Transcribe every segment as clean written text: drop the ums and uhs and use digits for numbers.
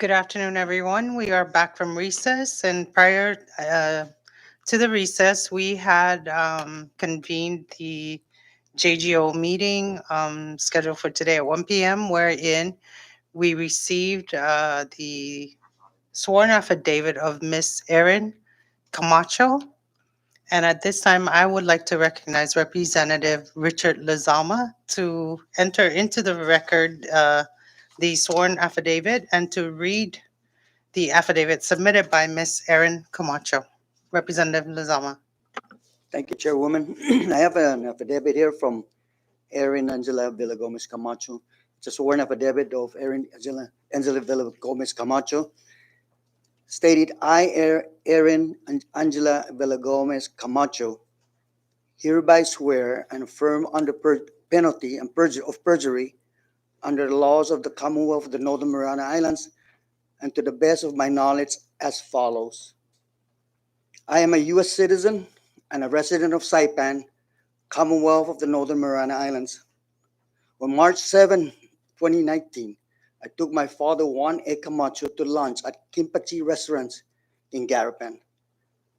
Good afternoon, everyone. We are back from recess, and prior to the recess, we had convened the JGO meeting scheduled for today at 1 p.m., wherein we received the sworn affidavit of Miss Erin Camacho. And at this time, I would like to recognize Representative Richard Lazama to enter into the record the sworn affidavit and to read the affidavit submitted by Ms. Erin Camacho. Representative Lazama. Thank you, Chairwoman. I have an affidavit here from Erin Angela Villagomez Camacho. It's a sworn affidavit of Erin Angela Villagomez Camacho. Stated, I, Erin Angela Villagomez Camacho, hereby swear and affirm under penalty and of perjury under the laws of the Commonwealth of the Northern Mariana Islands and to the best of my knowledge as follows. I am a U.S. citizen and a resident of Saipan, Commonwealth of the Northern Mariana Islands. On March 7, 2019, I took my father Juan A. Camacho to lunch at Kimpachi Restaurants in Garapan.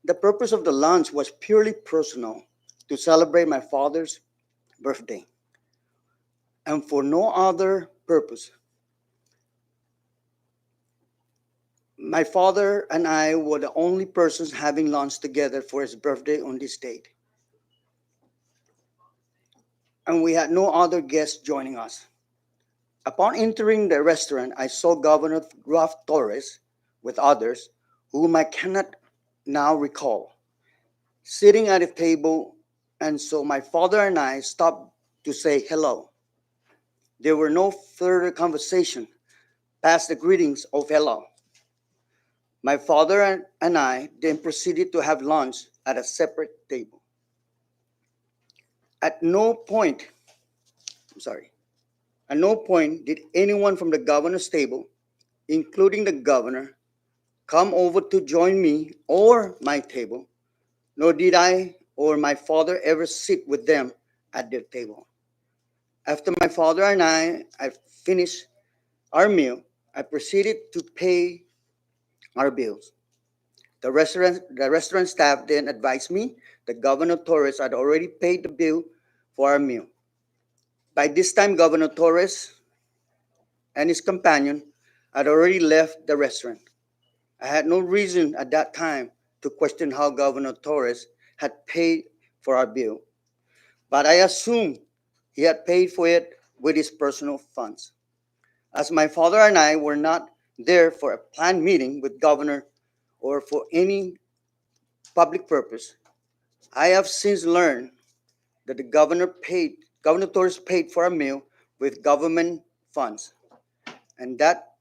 The purpose of the lunch was purely personal, to celebrate my father's birthday, and for no other purpose. My father and I were the only persons having lunch together for his birthday on this date, and we had no other guests joining us. Upon entering the restaurant, I saw Governor Ralph Torres with others, whom I cannot now recall, sitting at a table, and so my father and I stopped to say hello. There were no further conversation past the greetings of hello. My father and I then proceeded to have lunch at a separate table. At no point did anyone from the governor's table, including the governor, come over to join me or my table, nor did I or my father ever sit with them at their table. After my father and I finished our meal, I proceeded to pay our bills. The restaurant staff then advised me that Governor Torres had already paid the bill for our meal. By this time, Governor Torres and his companion had already left the restaurant. I had no reason at that time to question how Governor Torres had paid for our bill, but I assumed he had paid for it with his personal funds. As my father and I were not there for a planned meeting with Governor or for any public purpose, I have since learned that Governor Torres paid for a meal with government funds, and that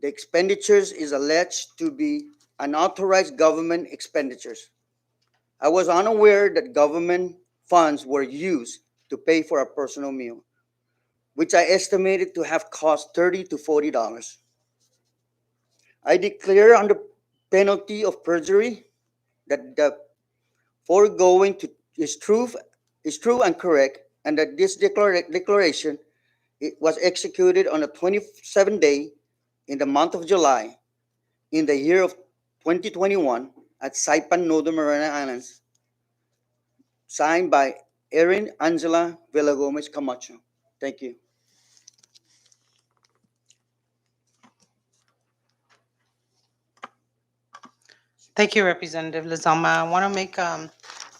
the expenditures is alleged to be unauthorized government expenditures. I was unaware that government funds were used to pay for a personal meal, which I estimated to have cost $30 to $40. I declare under penalty of perjury that the foregoing is true and correct, and that this declaration it was executed on the 27th day in the month of July in the year of 2021 at Saipan, Northern Mariana Islands, signed by Erin Angela Villagomez Camacho. Thank you. Thank you, Representative Lazama. I want to make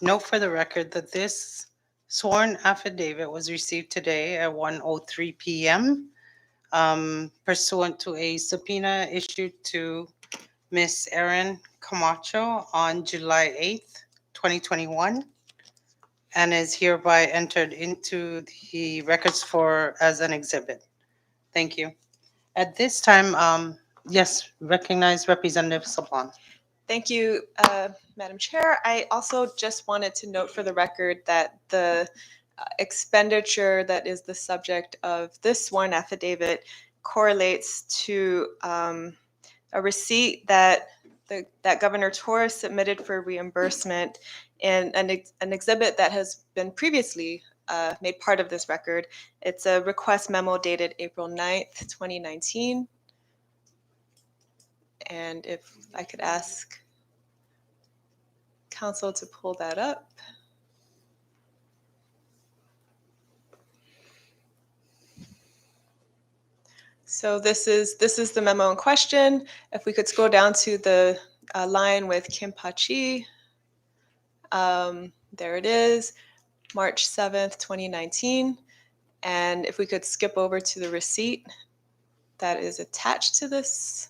note for the record that this sworn affidavit was received today at 1:03 p.m. Pursuant to a subpoena issued to Ms. Erin Camacho on July 8th, 2021, and is hereby entered into the records for as an exhibit. Thank you. At this time, yes, recognize Representative Sablan. Thank you, Madam Chair. I also just wanted to note for the record that the expenditure that is the subject of this sworn affidavit correlates to a receipt that Governor Torres submitted for reimbursement and an exhibit that has been previously made part of this record. It's a request memo dated April 9th, 2019. And if I could ask council to pull that up. So this is the memo in question. If we could scroll down to the line with Kim Pachi. There it is, March 7th, 2019. And if we could skip over to the receipt that is attached to this.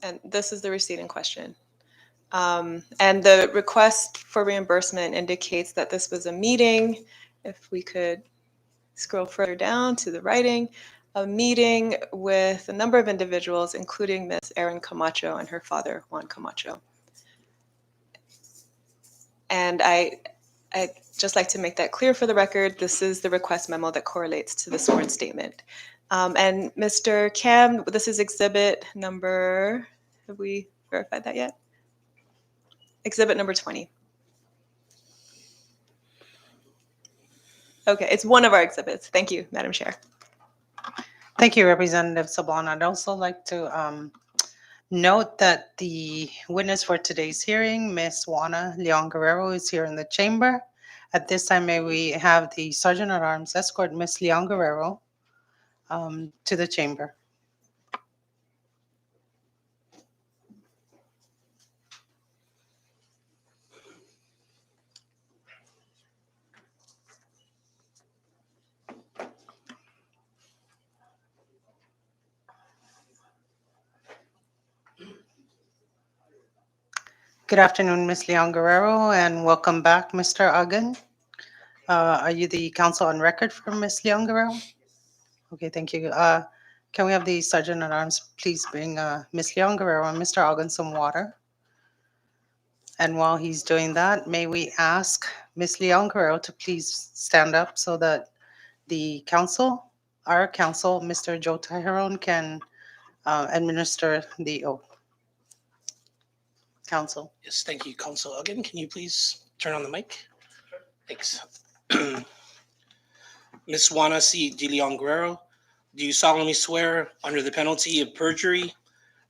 And this is the receipt in question. And the request for reimbursement indicates that this was a meeting. If we could scroll further down to the writing, a meeting with a number of individuals, including Ms. Erin Camacho and her father, Juan Camacho. And I'd just like to make that clear for the record. This is the request memo that correlates to the sworn statement. And Mr. Cam, this is exhibit number, have we verified that yet? Exhibit number 20. Okay, it's one of our exhibits. Thank you, Madam Chair. Thank you, Representative Sablon. I'd also like to note that the witness for today's hearing, Ms. Juana Leon Guerrero, is here in the chamber. At this time, may we have the Sergeant at Arms escort Ms. Leon Guerrero to the chamber. Good afternoon, Ms. Leon Guerrero, and welcome back, Mr. Agan. Are you the counsel on record for Ms. Leon Guerrero? Okay, thank you. Can we have the Sergeant at Arms please bring Ms. Leon Guerrero and Mr. Agan some water? And while he's doing that, may we ask Ms. Leon Guerrero to please stand up so that the counsel, our counsel, Mr. Joe Tyron, can administer the oath. Counsel. Yes, thank you, Counsel. Again, can you please turn on the mic? Thanks. Ms. Juana C. De Leon Guerrero, do you solemnly swear under the penalty of perjury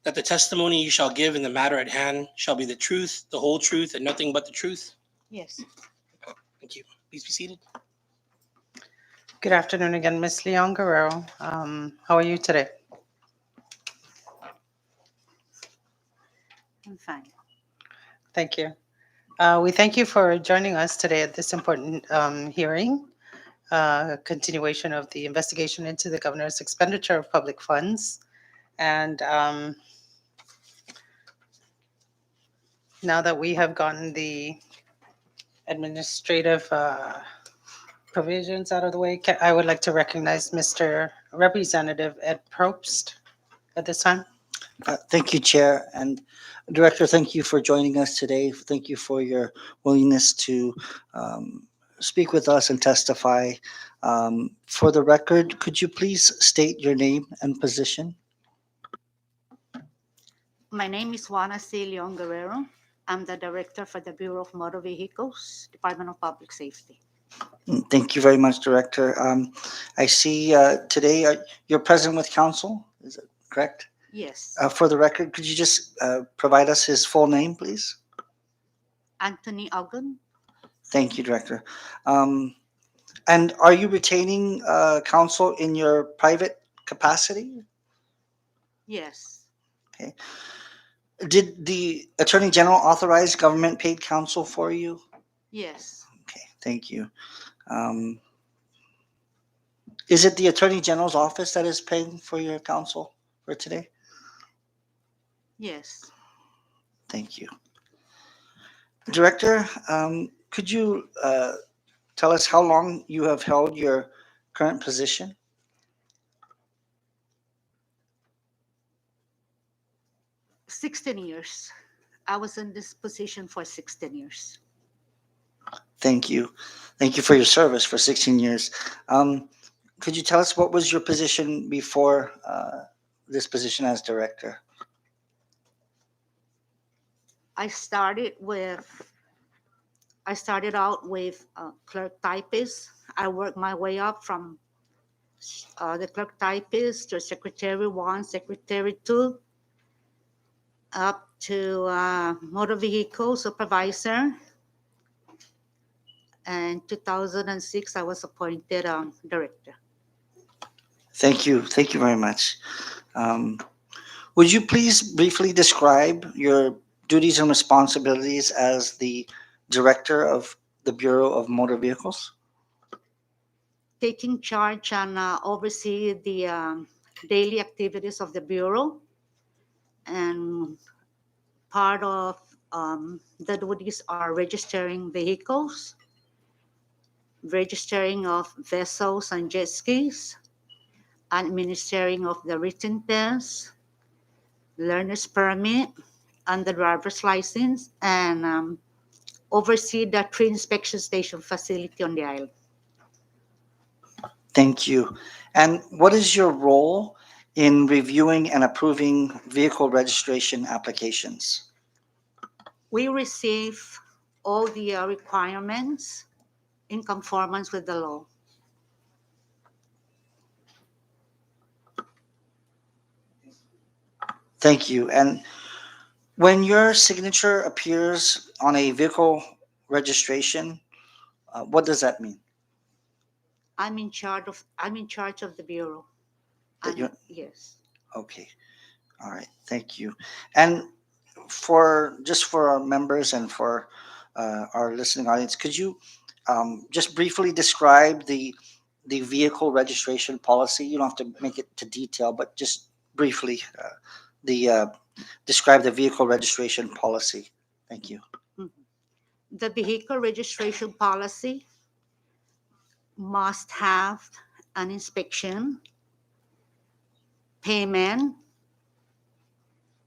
that the testimony you shall give in the matter at hand shall be the truth, the whole truth, and nothing but the truth? Yes. Thank you. Please be seated. Good afternoon again, Ms. Leon Guerrero. How are you today? I'm fine. Thank you. We thank you for joining us today at this important hearing, continuation of the investigation into the governor's expenditure of public funds. And now that we have gotten the administrative provisions out of the way, I would like to recognize Mr. Representative Ed Probst at this time. Thank you, Chair. And Director, thank you for joining us today. Thank you for your willingness to speak with us and testify. For the record, could you please state your name and position? My name is Juana C. Leon Guerrero. I'm the Director for the Bureau of Motor Vehicles, Department of Public Safety. Thank you very much, Director. I see today you're present with counsel, is it correct? Yes. For the record, could you just provide us his full name, please? Anthony Ogun? Thank you, Director. And are you retaining counsel in your private capacity? Yes. Did the Attorney General authorize government paid counsel for you? Yes. Okay, thank you. Is it the Attorney General's office that is paying for your counsel for today? Yes. Thank you. Director, could you tell us how long you have held your current position? $16 I was in this position for 16 years. Thank you. Thank you for your service for 16 years. Could you tell us what was your position before this position as director? I started with I started out with clerk typist. I worked my way up from the clerk typist to secretary 1, secretary 2, up to motor vehicle supervisor. And 2006, I was appointed director. Thank you. Thank you very much. Um, would you please briefly describe your duties and responsibilities as the director of the Bureau of Motor Vehicles? Taking charge and oversee the daily activities of the bureau, and part of the duties are registering vehicles, registering of vessels and jet skis, administering of the written test, learner's permit, and the driver's license, and oversee the tree inspection station facility on the island. Thank you. And what is your role in reviewing and approving vehicle registration applications? We receive all the requirements in conformance with the law. Thank you. And when your signature appears on a vehicle registration, what does that mean? I'm in charge of the bureau. That you Yes. Okay. All right. Thank you. And for just for our members and for our listening audience, could you just briefly describe the vehicle registration policy? You don't have to make it to detail, but just briefly the describe the vehicle registration policy. Thank you. Mhm. The vehicle registration policy must have an inspection, payment,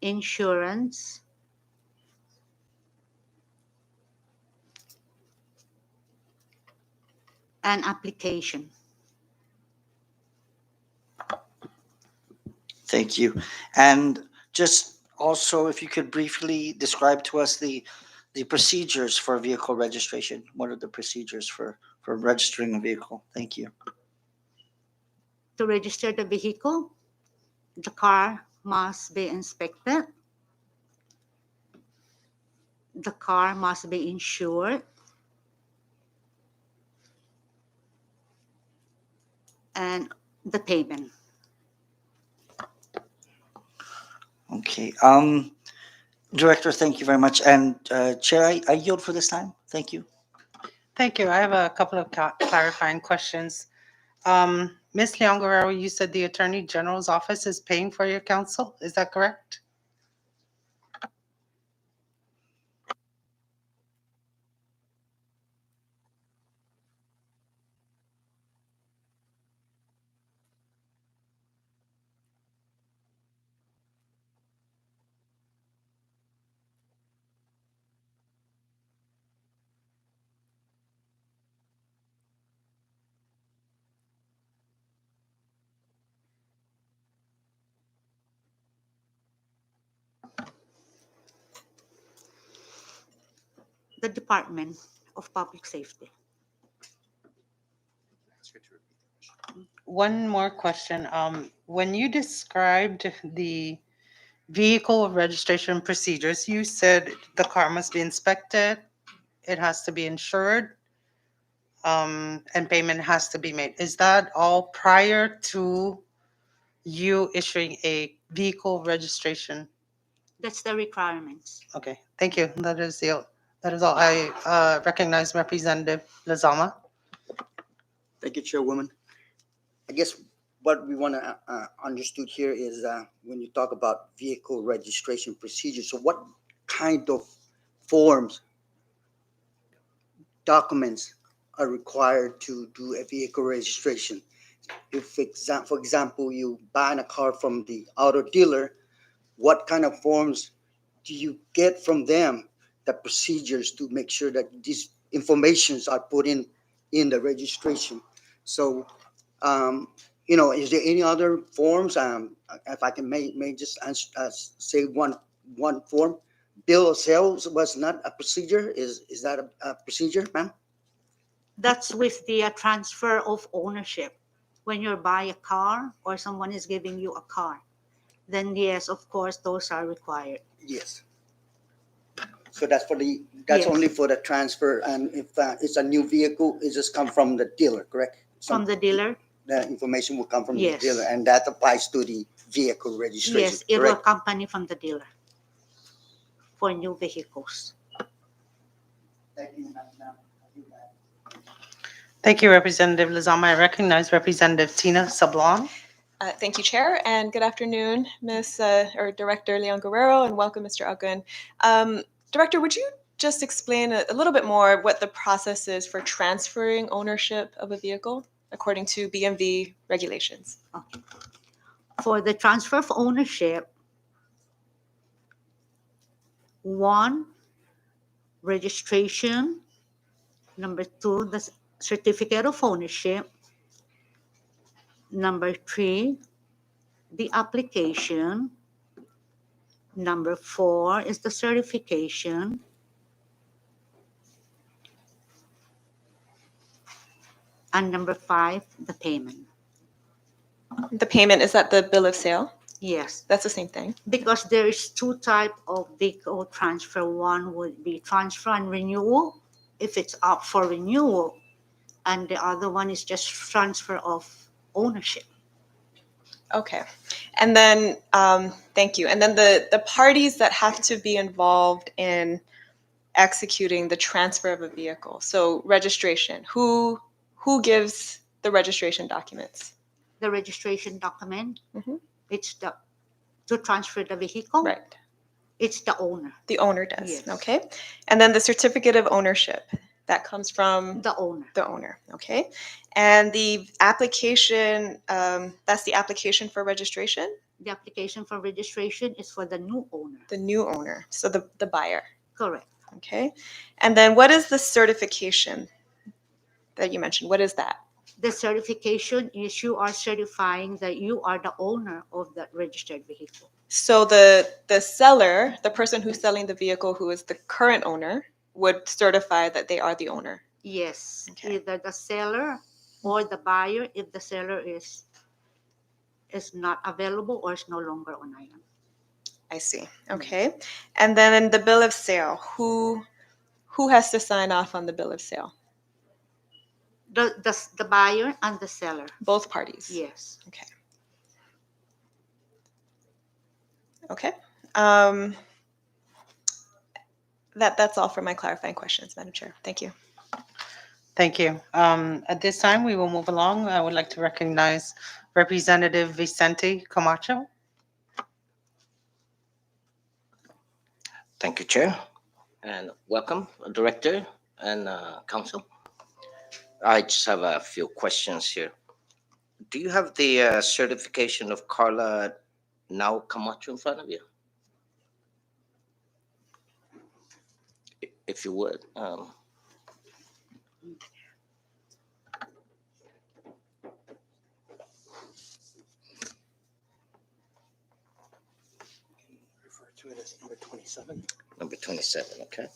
insurance, and application. Thank you. And just also, if you could briefly describe to us the procedures for vehicle registration. What are the procedures for registering a vehicle? Thank you. To register the vehicle, the car must be inspected, the car must be insured, and the payment. Okay. Director, thank you very much. And Chair, I yield for this time. Thank you. Thank you. I have a couple of clarifying questions. Ms. Leon Guerrero, you said the Attorney General's office is paying for your counsel. Is that correct? The Department of Public Safety. One more question. When you described the vehicle registration procedures, you said the car must be inspected, it has to be insured, and payment has to be made. Is that all prior to you issuing a vehicle registration? That's the requirements. Okay, thank you. That is all. I recognize Representative Lazama. Thank you, Chairwoman. I guess what we want to understood here is when you talk about vehicle registration procedures, so what kind of forms, documents are required to do a vehicle registration? If, for example, you buy a car from the auto dealer, what kind of forms do you get from them, the procedures to make sure that these informations are put in the registration? So is there any other forms? If I can may just say one form bill of sales was not a procedure? Is that a procedure, ma'am? That's with the transfer of ownership. When you buy a car or someone is giving you a car, then yes, of course, those are required. Yes. So that's Yes. only for the transfer, and if it's a new vehicle, it just come from the dealer, correct? From the dealer, The information will come from the Yes. dealer, and that applies to the vehicle registration, yes, it will correct? accompany from the dealer for new vehicles. Thank you, Representative Lizama. I recognize Representative Tina Sablon. Thank you, Chair, and good afternoon, Ms. or Director Leon Guerrero, and welcome, Mr. Uggan. Director, would you just explain a little bit more what the process is for transferring ownership of a vehicle according to BMV regulations? For the transfer of ownership, one, registration. Number two, the certificate of ownership. Number three, the application. Number four is the certification. And number five, the payment. The payment, is that the bill of sale? Yes, That's the same thing. because there is two type of vehicle transfer. One would be transfer and renewal, if it's up for renewal, and the other one is just transfer of ownership. Okay. And then, thank you. And then the parties that have to be involved in executing the transfer of a vehicle. So registration, who gives the registration documents? The registration document, Mhm. it's the to transfer the vehicle. Right. It's the owner, The owner does. Yes. Okay. And then the certificate of ownership, that comes from the owner. the owner. Okay. And the application, that's the application for registration, The application for registration is for the new owner. the new owner, so the buyer. Correct. Okay. And then what is the certification that you mentioned? What is that? The certification is you are certifying that you are the owner of that registered vehicle. So the seller, the person who's selling the vehicle, who is the current owner, would certify that they are the owner. Yes, Okay. either the seller or the buyer, if the seller is not available or is no longer on island. I see. Okay. And then the bill of sale, who has to sign off on the bill of sale? The buyer and the seller. Both parties. Yes. Okay. Okay. That's all for my clarifying questions, Madam Chair. Thank you. Thank you. At this time, we will move along. I would like to recognize Representative Vicente Camacho. Thank you, Chair, and welcome, Director and Council. I just have a few questions here. Do you have the certification of Carla now Camacho in front of you? If you would. Refer to it as number 27. Number 27, okay.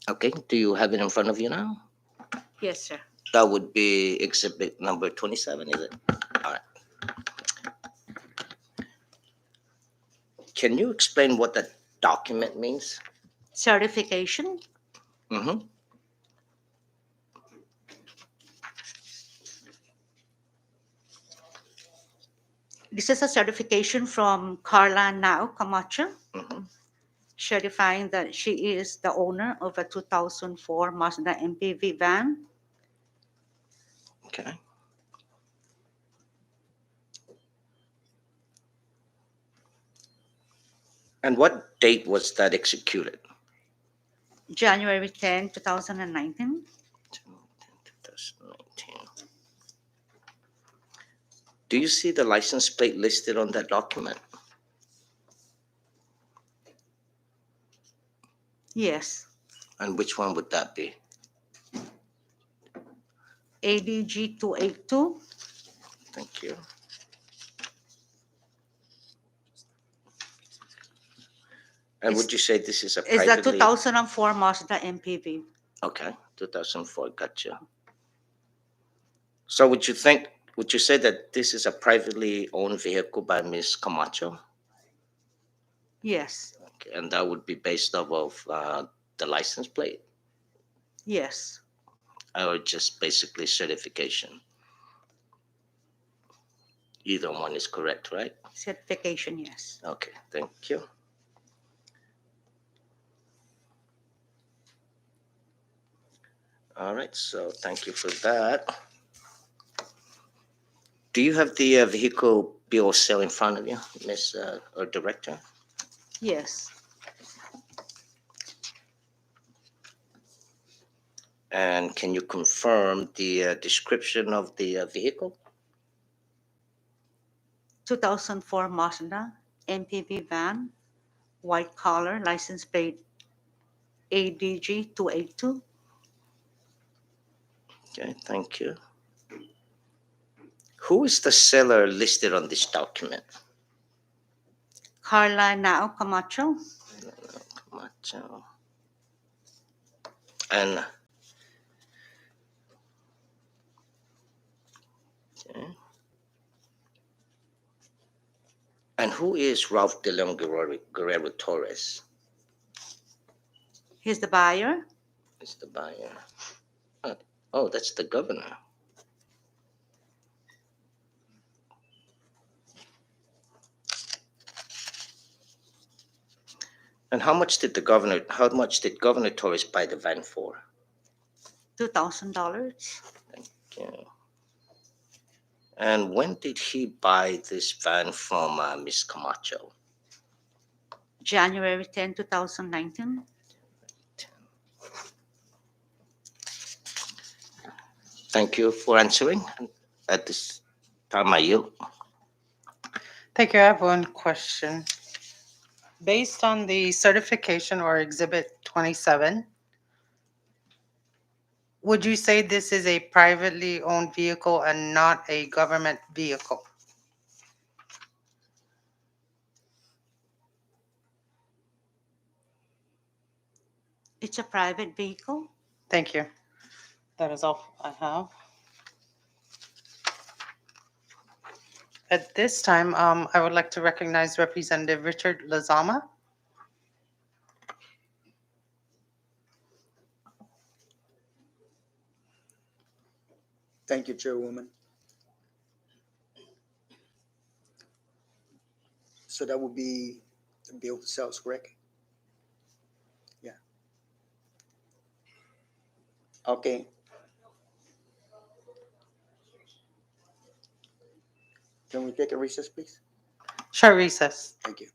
Okay, do you have it in front of you now? Yes, sir. That would be exhibit number 27, is it? All right. Can you explain what that document means? Certification. Mm-hmm. This is a certification from Carla now Camacho, Mm-hmm. certifying that she is the owner of a 2004 Mazda MPV van. Okay. And what date was that executed? January 10, 2019. 2019. Do you see the license plate listed on that document? Yes. And which one would that be? ADG 282. Thank you. And It's- would you say this is a It's the privately? 2004 Mazda MPV. Okay, 2004, gotcha. So would you say that this is a privately owned vehicle by Ms. Camacho? Yes. Okay, and that would be based off of the license plate, Yes. or just basically certification? Either one is correct, right? Certification, yes. Okay, thank you. All right, so thank you for that. Do you have the vehicle bill of sale in front of you, Ms. Or Director? Yes. And can you confirm the description of the vehicle? 2004 Mazda MPV van, white color, license plate ADG 282. Okay, thank you. Who is the seller listed on this document? Carla Nao Camacho. Camacho. And okay. And who is Ralph De Leon Guerrero Torres? He's the buyer. Is the buyer? Oh, that's the governor. And how much did Governor Torres buy the van for? $2,000. Okay. And when did he buy this van from Miss Camacho? January 10, 2019. Thank you for answering. At this time, I yield. Thank you. I have one question. Based on the certification or Exhibit 27, would you say this is a privately owned vehicle and not a government vehicle? It's a private vehicle. Thank you. That is all I have. At this time, I would like to recognize Representative Richard Lazama. Thank you, Chairwoman. So that would be the bill of sales, correct? Yeah. Okay. Can we take a recess, please? Short recess. Thank you.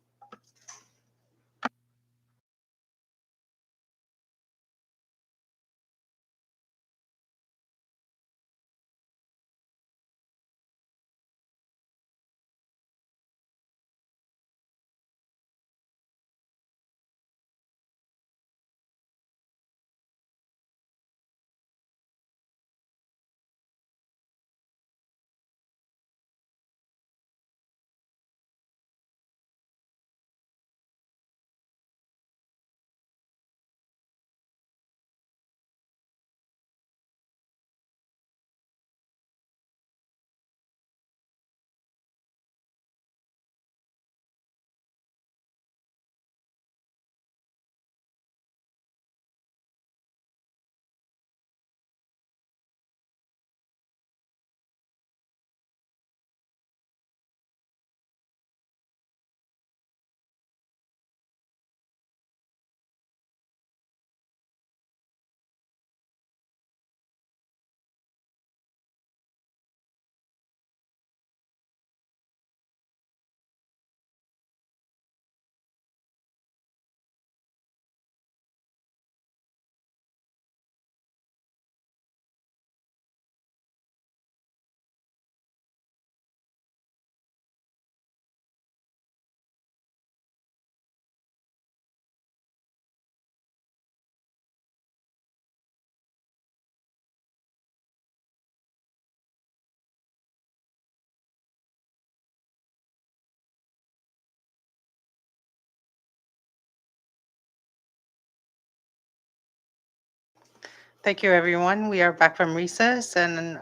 Thank you, everyone. We are back from recess, and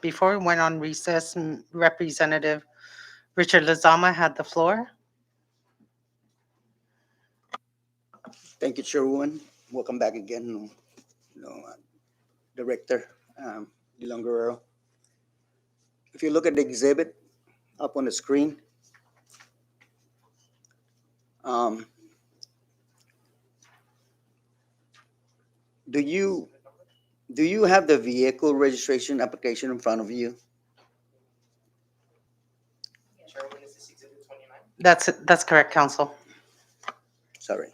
before we went on recess, Representative Richard Lazama had the floor. Thank you, Chairwoman. Welcome back again, Director Dylan Guerrero. If you look at the exhibit up on the screen, um, do you have the vehicle registration application in front of you? That's correct, Council. Sorry.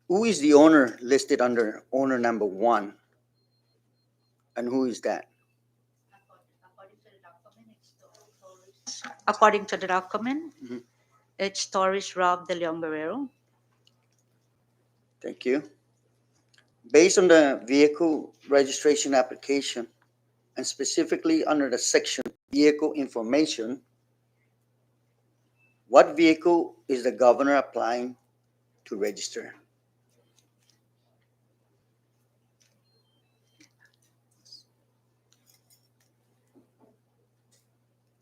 Who is the owner listed under owner number 1? And who is that? According to the document, Mhm. it's Torres Rob de Leon Guerrero. Thank you. Based on the vehicle registration application, and specifically under the section vehicle information, what vehicle is the governor applying to register?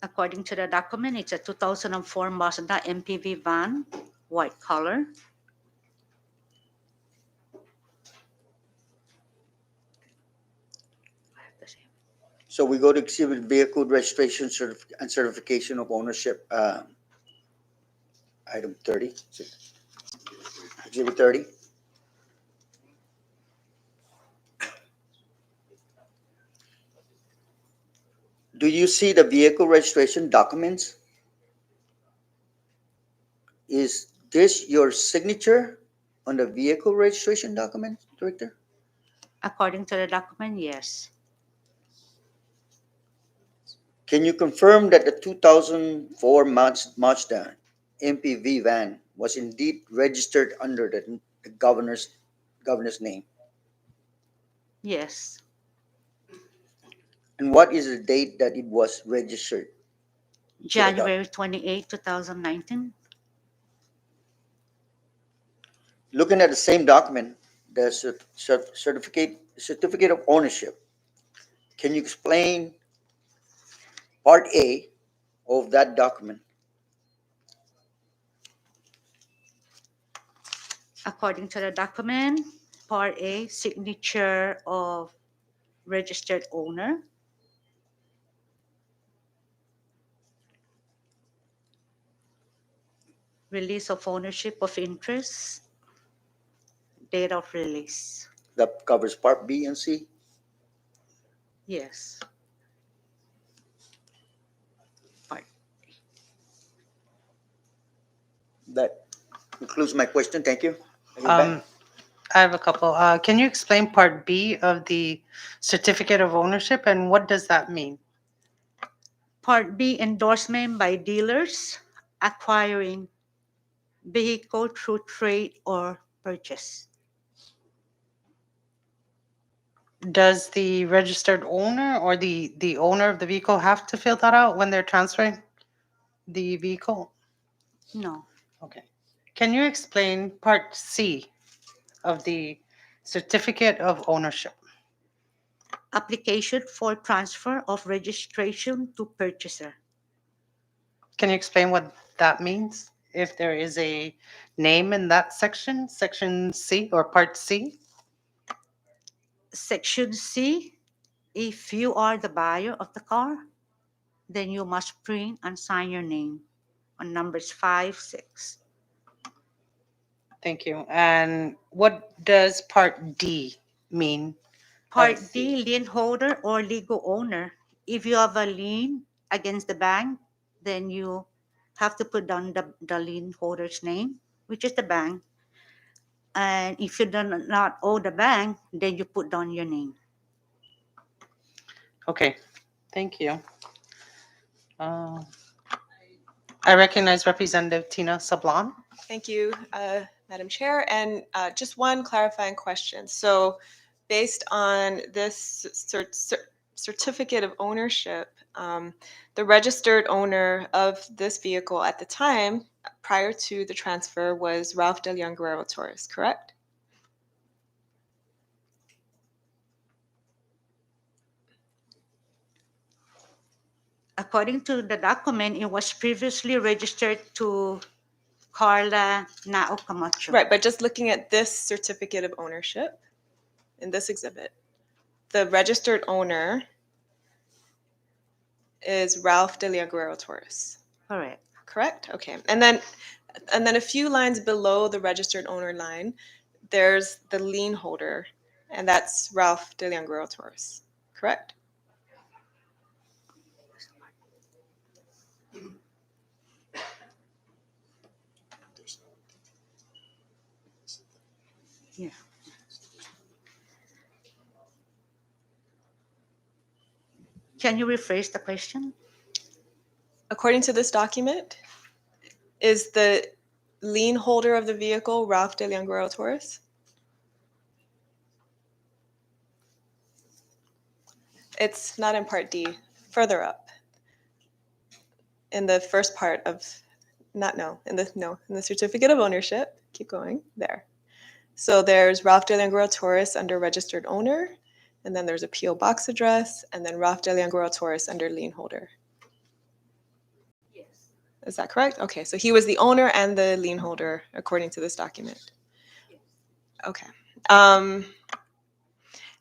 According to the document, it's a 2004 Mazda MPV van, white color. So we go to exhibit vehicle registration and certification of ownership, item 30, exhibit 30. Do you see the vehicle registration documents? Is this your signature on the vehicle registration document, Director? According to the document, yes. Can you confirm that the 2004 Mazda MPV van was indeed registered under the governor's name? Yes. And what is the date that it was registered? January 28, 2019. Looking at the same document, the certificate of ownership, can you explain Part A of that document? According to the document, Part A, signature of registered owner. Release of ownership of interest. Date of release. That covers Part B and C. Yes. Part. That concludes my question. Thank you. I yield back. I have a couple. Can you explain Part B of the certificate of ownership, and what does that mean? Part B, endorsement by dealers acquiring vehicle through trade or purchase. Does the registered owner or the owner of the vehicle have to fill that out when they're transferring the vehicle? No. Okay. Can you explain Part C of the certificate of ownership? Application for transfer of registration to purchaser. Can you explain what that means? If there is a name in that section, Section C or Part C? Section C, if you are the buyer of the car, then you must print and sign your name on numbers 5, 6. Thank you. And what does Part D mean? Part D, lien holder or legal owner. If you have a lien against the bank, then you have to put down the lien holder's name, which is the bank. And if you do not owe the bank, then you put down your name. Okay, thank you. Uh, I recognize Representative Tina Sablan. Thank you, Madam Chair. And just one clarifying question. So based on this certificate of ownership, the registered owner of this vehicle at the time, prior to the transfer, was Ralph Del Young Guerrero Torres, correct? According to the document, it was previously registered to Carla Nao Camacho. Right, but just looking at this certificate of ownership in this exhibit, the registered owner is Ralph De Leon Guerrero Torres. Correct. Correct? Okay. And then a few lines below the registered owner line, there's the lien holder, and that's Ralph De Leon Guerrero Torres. Correct? Yeah. Can you rephrase the question? According to this document, is the lien holder of the vehicle Ralph De Leon Guerrero Torres? It's not in Part D. Further up, in the first part of, in the certificate of ownership. Keep going there. So there's Ralph De Leon Guerrero Torres under registered owner, and then there's a PO box address, and then Ralph De Leon Guerrero Torres under lien holder. Yes. Is that correct? Okay, so he was the owner and the lien holder according to this document. Okay.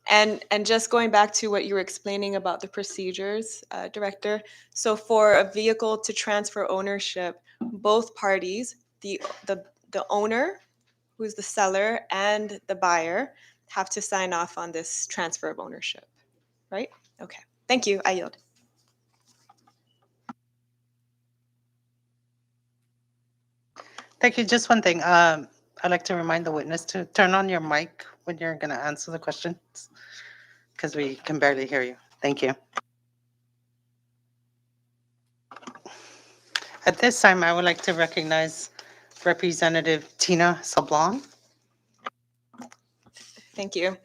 And just going back to what you were explaining about the procedures, Director. So for a vehicle to transfer ownership, both parties, the owner, who's the seller, and the buyer, have to sign off on this transfer of ownership, right? Okay. Thank you. I yield. Thank you. Just one thing. I'd like to remind the witness to turn on your mic when you're going to answer the questions, because we can barely hear you. Thank you. At this time, I would like to recognize Representative Tina Sablon. Thank you.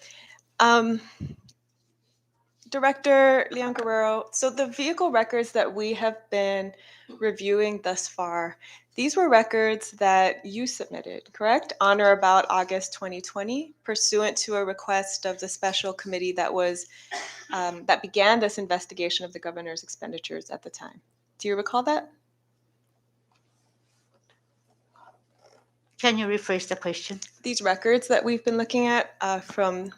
Director Leon Guerrero, so the vehicle records that we have been reviewing thus far, these were records that you submitted, correct? On or about August 2020, pursuant to a request of the special committee that was that began this investigation of the governor's expenditures at the time. Do you recall that? Can you rephrase the question? These records that we've been looking at from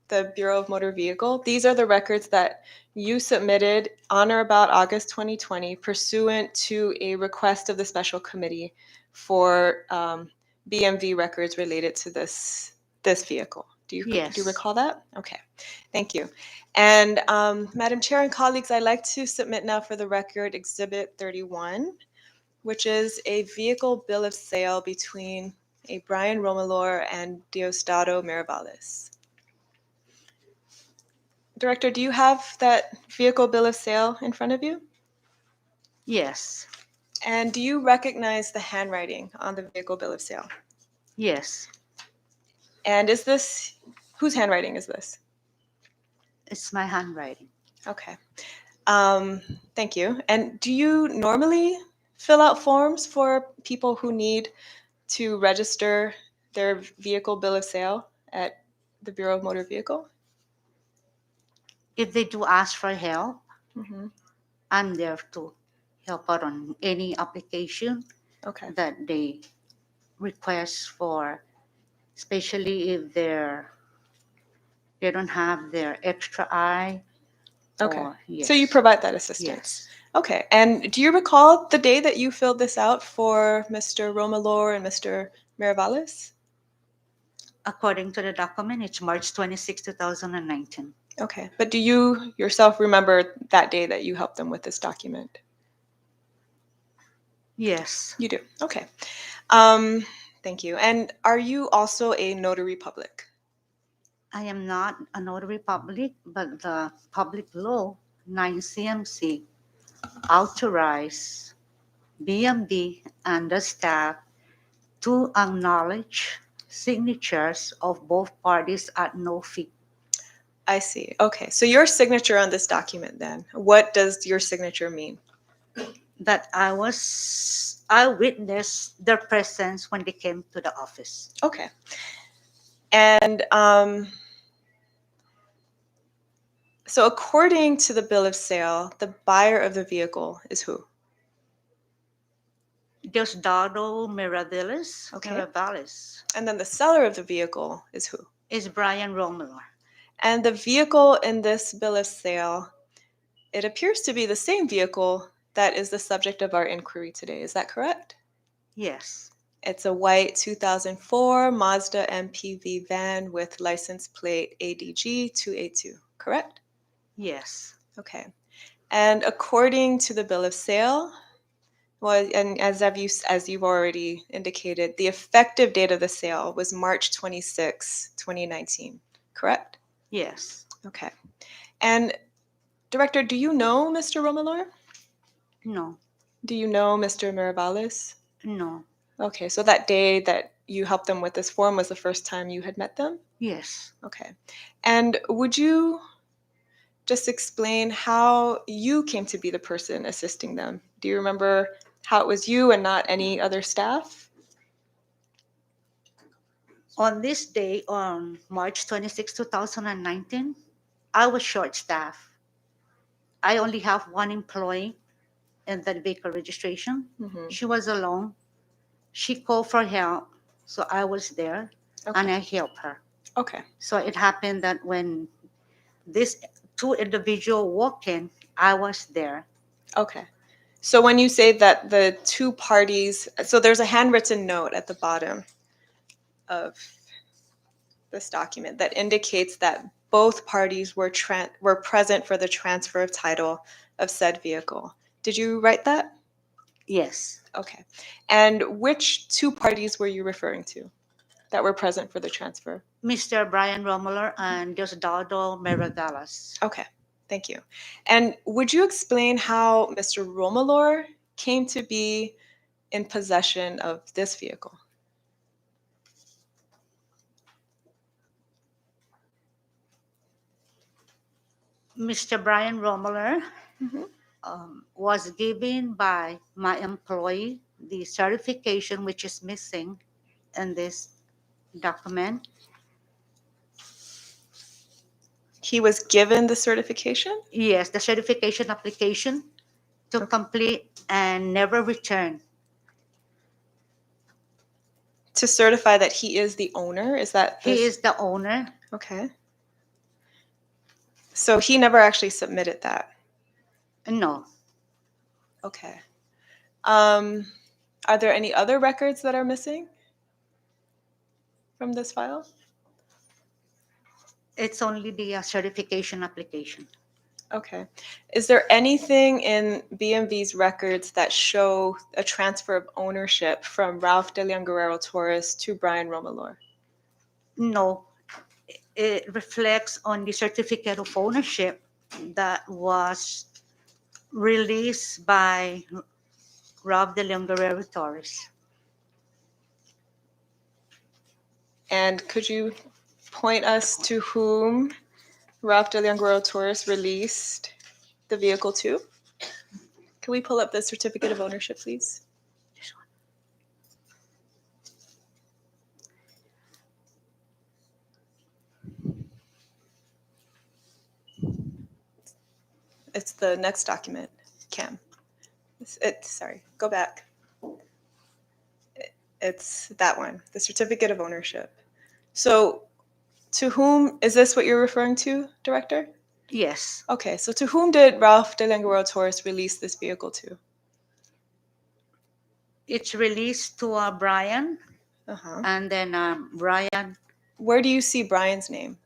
the Bureau of Motor Vehicle, these are the records that you submitted on or about August 2020 pursuant to a request of the special committee for BMV records related to this vehicle. Do you recall that? Okay, thank you. And Madam Chair and colleagues, I'd like to submit now for the record Exhibit 31, which is a vehicle bill of sale between a Brian Romalor and Diosdado Mirabales. Director, do you have that vehicle bill of sale in front of you? Yes. And do you recognize the handwriting on the vehicle bill of sale? Yes. And is this, whose handwriting is this? It's my handwriting. Okay. Thank you. And do you normally fill out forms for people who need to register their vehicle bill of sale at the Bureau of Motor Vehicle? If they do ask for help, Mm-hmm. I'm there to help out on any application Okay. that they request for, especially if they don't have their extra eye. Okay. Or, yes. So you provide that assistance. Yes. Okay. And do you recall the day that you filled this out for Mr. Romalor and Mr. Mirabales? According to the document, it's March 26, 2019. Okay. But do you yourself remember that day that you helped them with this document? Yes. You do. Okay. Thank you. And are you also a notary public? I am not a notary public, but the public law 9 CMC authorize BMD and the staff to acknowledge signatures of both parties at no fee. I see. Okay. So your signature on this document then, what does your signature mean? That I witnessed their presence when they came to the office. Okay. And So according to the bill of sale, the buyer of the vehicle is who? Diosdado Mirabilis. Okay. Mirabilis And then the seller of the vehicle is who? is Brian Romulo. And the vehicle in this bill of sale, it appears to be the same vehicle that is the subject of our inquiry today. Is that correct? Yes. It's a white 2004 Mazda MPV van with license plate ADG 282, correct? Yes. Okay. And according to the bill of sale, well, and as you've already indicated, the effective date of the sale was March 26, 2019, correct? Yes. Okay. And Director, do you know Mr. Romalor? No. Do you know Mr. Mirabales? No. Okay, so that day that you helped them with this form was the first time you had met them? Yes. Okay. And would you just explain how you came to be the person assisting them? Do you remember how it was you and not any other staff? On this day, on March 26, 2019, I was short staffed. I only have one employee in that vehicle registration. Mm-hmm. She was alone. She called for help, so I was there and Okay. I helped her. Okay. So it happened that when these two individuals walked in, I was there. Okay. So when you say that the two parties, so there's a handwritten note at the bottom of this document that indicates that both parties were present for the transfer of title of said vehicle. Did you write that? Yes. Okay. And which two parties were you referring to that were present for the transfer? Mr. Brian Romulo and Diosdado Miragalas. Okay. Thank you. And would you explain how Mr. Romalor came to be in possession of this vehicle? Mr. Brian Romulo Mm-hmm. was given by my employee the certification which is missing in this document. He was given the certification? Yes, the certification application to Okay. complete and never return. To certify that he is the owner? Is that He this? is the owner. Okay. So he never actually submitted that. No. Okay. Are there any other records that are missing from this file? It's only the certification application. Okay. Is there anything in BMV's records that show a transfer of ownership from Ralph De Leon Guerrero Torres to Brian Romalor? No. It reflects on the certificate of ownership that was released by Rob De Leon Guerrero Torres. And could you point us to whom Ralph De Leon Guerrero Torres released the vehicle to? Can we pull up the certificate of ownership, please? It's the next document, Cam. Sorry, go back. It's that one, the certificate of ownership. So, to whom is this what you're referring to, Director? Yes. Okay, so to whom did Ralph De Languero Torres release this vehicle to? It's released to Brian, Uh-huh. and then Brian Where do you see Brian's name?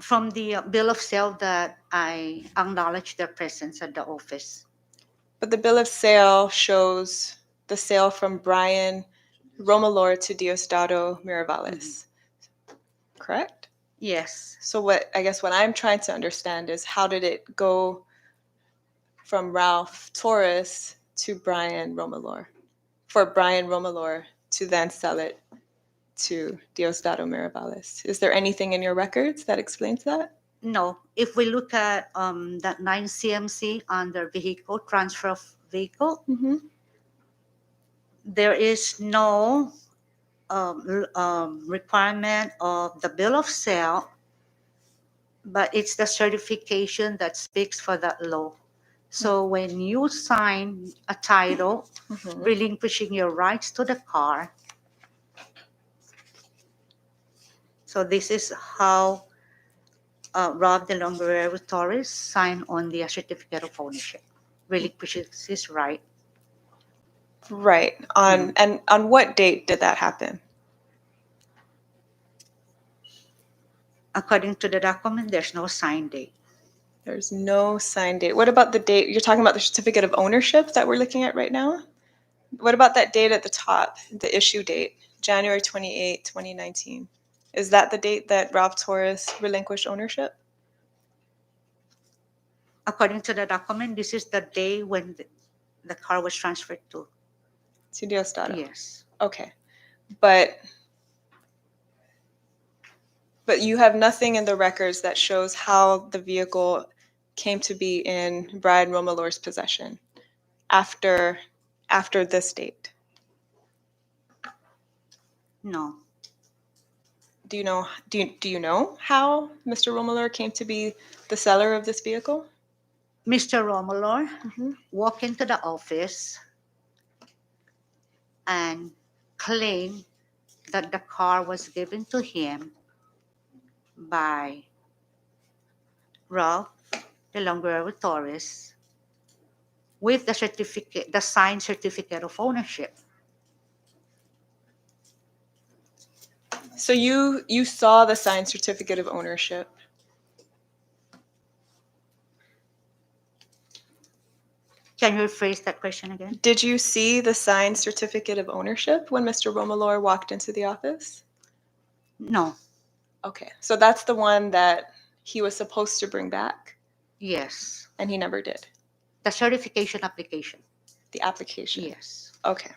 from the bill of sale that I acknowledge their presence at the office. But the bill of sale shows the sale from Brian Romalor to Diosdado Mirabales. Correct? Yes. So what I'm trying to understand is how did it go from Ralph Torres to Brian Romalor? For Brian Romalor to then sell it to Diosdado Mirabales. Is there anything in your records that explains that? No. If we look at that 9 CMC under vehicle, transfer of vehicle, Mm-hmm. there is no requirement of the bill of sale but it's the certification that speaks for that law. So when you sign a title Mhm. relinquishing your rights to the car, so this is how Rob de Longuerero Torres signed on the certificate of ownership, relinquishes his right. Right. And on what date did that happen? According to the document, there's no sign date. There's no sign date. What about the date? You're talking about the certificate of ownership that we're looking at right now? What about that date at the top, the issue date, January 28, 2019? Is that the date that Ralph Torres relinquished ownership? According to the document, this is the day when the car was transferred to. To Diosdado? Yes. Okay. But you have nothing in the records that shows how the vehicle came to be in Brian Romalor's possession after this date. No. Do you know how Mr. Romalor came to be the seller of this vehicle? Mr. Romulo Mhm. walked into the office and claimed that the car was given to him by Ralph de Longuerero Torres with the certificate, the signed certificate of ownership. So you saw the signed certificate of ownership. Can you rephrase that question again? Did you see the signed certificate of ownership when Mr. Romalor walked into the office? No. Okay, so that's the one that he was supposed to bring back, Yes. and he never did. The certification application. The application. Yes. Okay.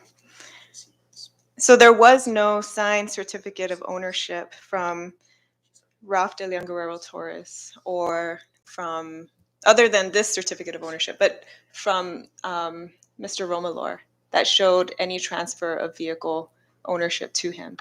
So there was no signed certificate of ownership from Ralph de Leon Guerrero Torres, or from, other than this certificate of ownership, but from Mr. Romalor that showed any transfer of vehicle ownership to him.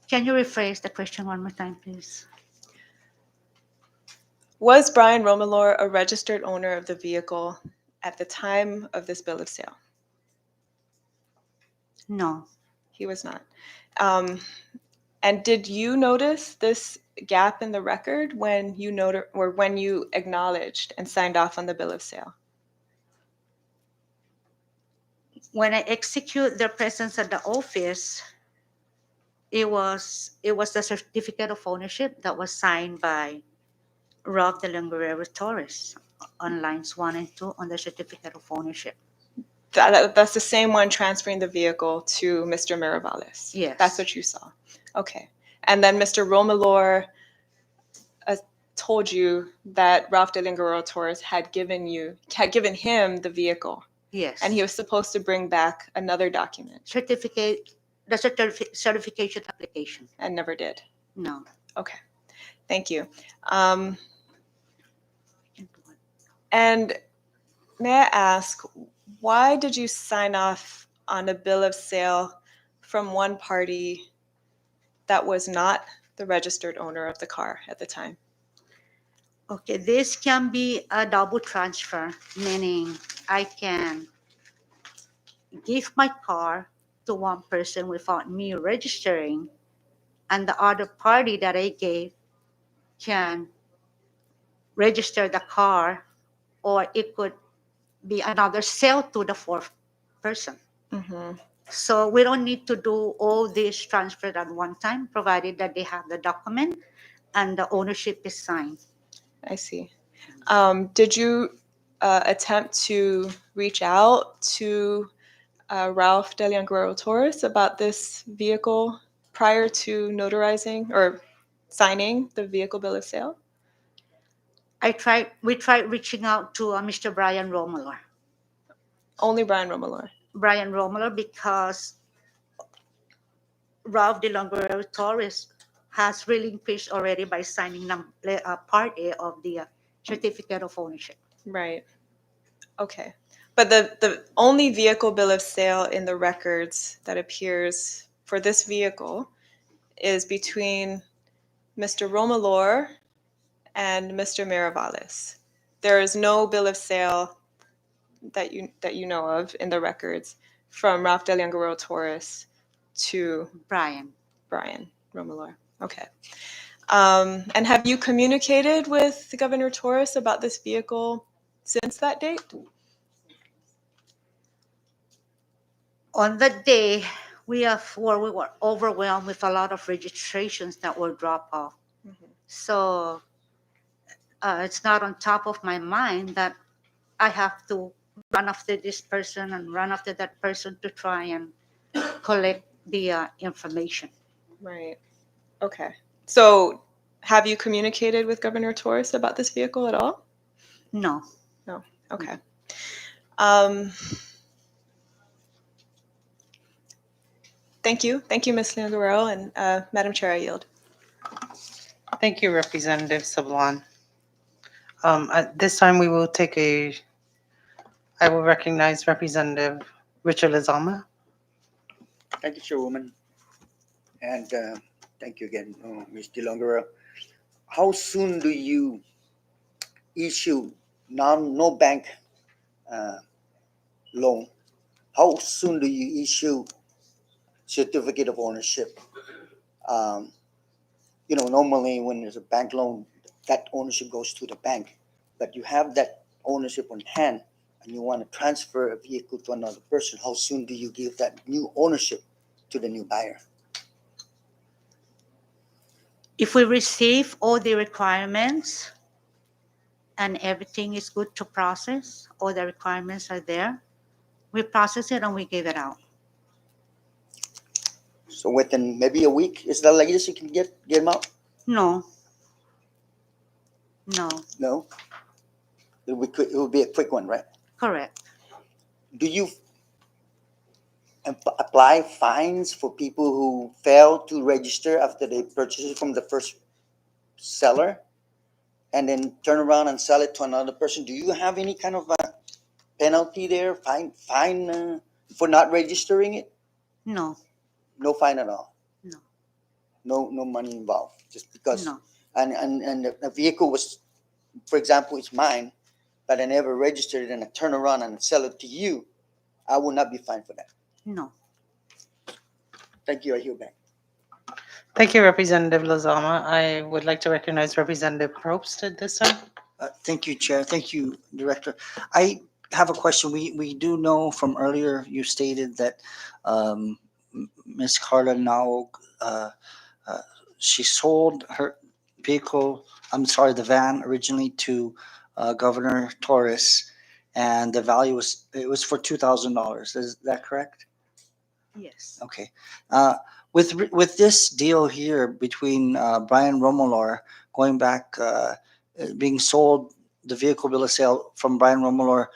Can you rephrase the question one more time, please? Was Brian Romalor a registered owner of the vehicle at the time of this bill of sale? No. He was not. And did you notice this gap in the record when you when you acknowledged and signed off on the bill of sale? When I execute the presence at the office, it was the certificate of ownership that was signed by Rob de Longuerero Torres on lines 1 and 2 on the certificate of ownership. That's the same one transferring the vehicle to Mr. Mirabales. Yes. That's what you saw. Okay. And then Mr. Romalor told you that Ralph de Lingaro Torres had given him the vehicle, Yes. and he was supposed to bring back another document certification application. and never did. No. Okay. Thank you. And may I ask, why did you sign off on a bill of sale from one party that was not the registered owner of the car at the time? Okay, this can be a double transfer, meaning I can give my car to one person without me registering, and the other party that I gave can register the car, or it could be another sale to the fourth person. Mm-hmm. So we don't need to do all this transfer at one time, provided that they have the document and the ownership is signed. I see. Did you attempt to reach out to Ralph de Leon Guerrero Torres about this vehicle prior to notarizing or signing the vehicle bill of sale? We tried reaching out to Mr. Brian Romulo. Only Brian Romulo. Brian Romulo, because Ralph de Longuero Torres has relinquished already by signing Part A of the certificate of ownership. Right. Okay. But the only vehicle bill of sale in the records that appears for this vehicle is between Mr. Romalor and Mr. Miravalis. There is no bill of sale that you know of in the records from Ralph de Guerrero Torres to Brian. Brian Romalor. Okay. And have you communicated with Governor Torres about this vehicle since that date? On that day, we were overwhelmed with a lot of registrations that were dropped off. Mhm. So it's not on top of my mind that I have to run after this person and run after that person to try and collect the information. Right. Okay. So have you communicated with Governor Torres about this vehicle at all? No. No. Okay. Um, thank you. Thank you, Ms. Leon Guerrero, and Madam Chair, I yield. Thank you, Representative Sablan. At this time, I will recognize Representative Richard Lazama. Thank you, Chairwoman. And thank you again, Ms. DeLongera. How soon do you issue no bank uh, loan? How soon do you issue certificate of ownership? Um, normally when there's a bank loan, that ownership goes to the bank, but you have that ownership on hand and you want to transfer a vehicle to another person. How soon do you give that new ownership to the new buyer? If we receive all the requirements and everything is good to process, all the requirements are there, we process it and we give it out. So within maybe a week is the latest you can get them out? No. No. No, it will be a quick one, right? Correct. Do you apply fines for people who fail to register after they purchase it from the first seller and then turn around and sell it to another person? Do you have any kind of a penalty there, fine for not registering it? No. No fine at all. No. No money involved, just because. No. And the vehicle was, for example, it's mine, but I never registered it and I turn around and sell it to you. I will not be fined for that. No. Thank you. I hear back. Thank you, Representative Lazama. I would like to recognize Representative Probst at this time. Thank you, Chair. Thank you, Director. I have a question. We do know from earlier you stated that Ms. Carla now she sold her vehicle. I'm sorry, the van originally to Governor Torres, and the value was for $2,000. Is that correct? Yes. Okay. With this deal here between Brian Romolor going back, being sold the vehicle bill of sale from Brian Romolor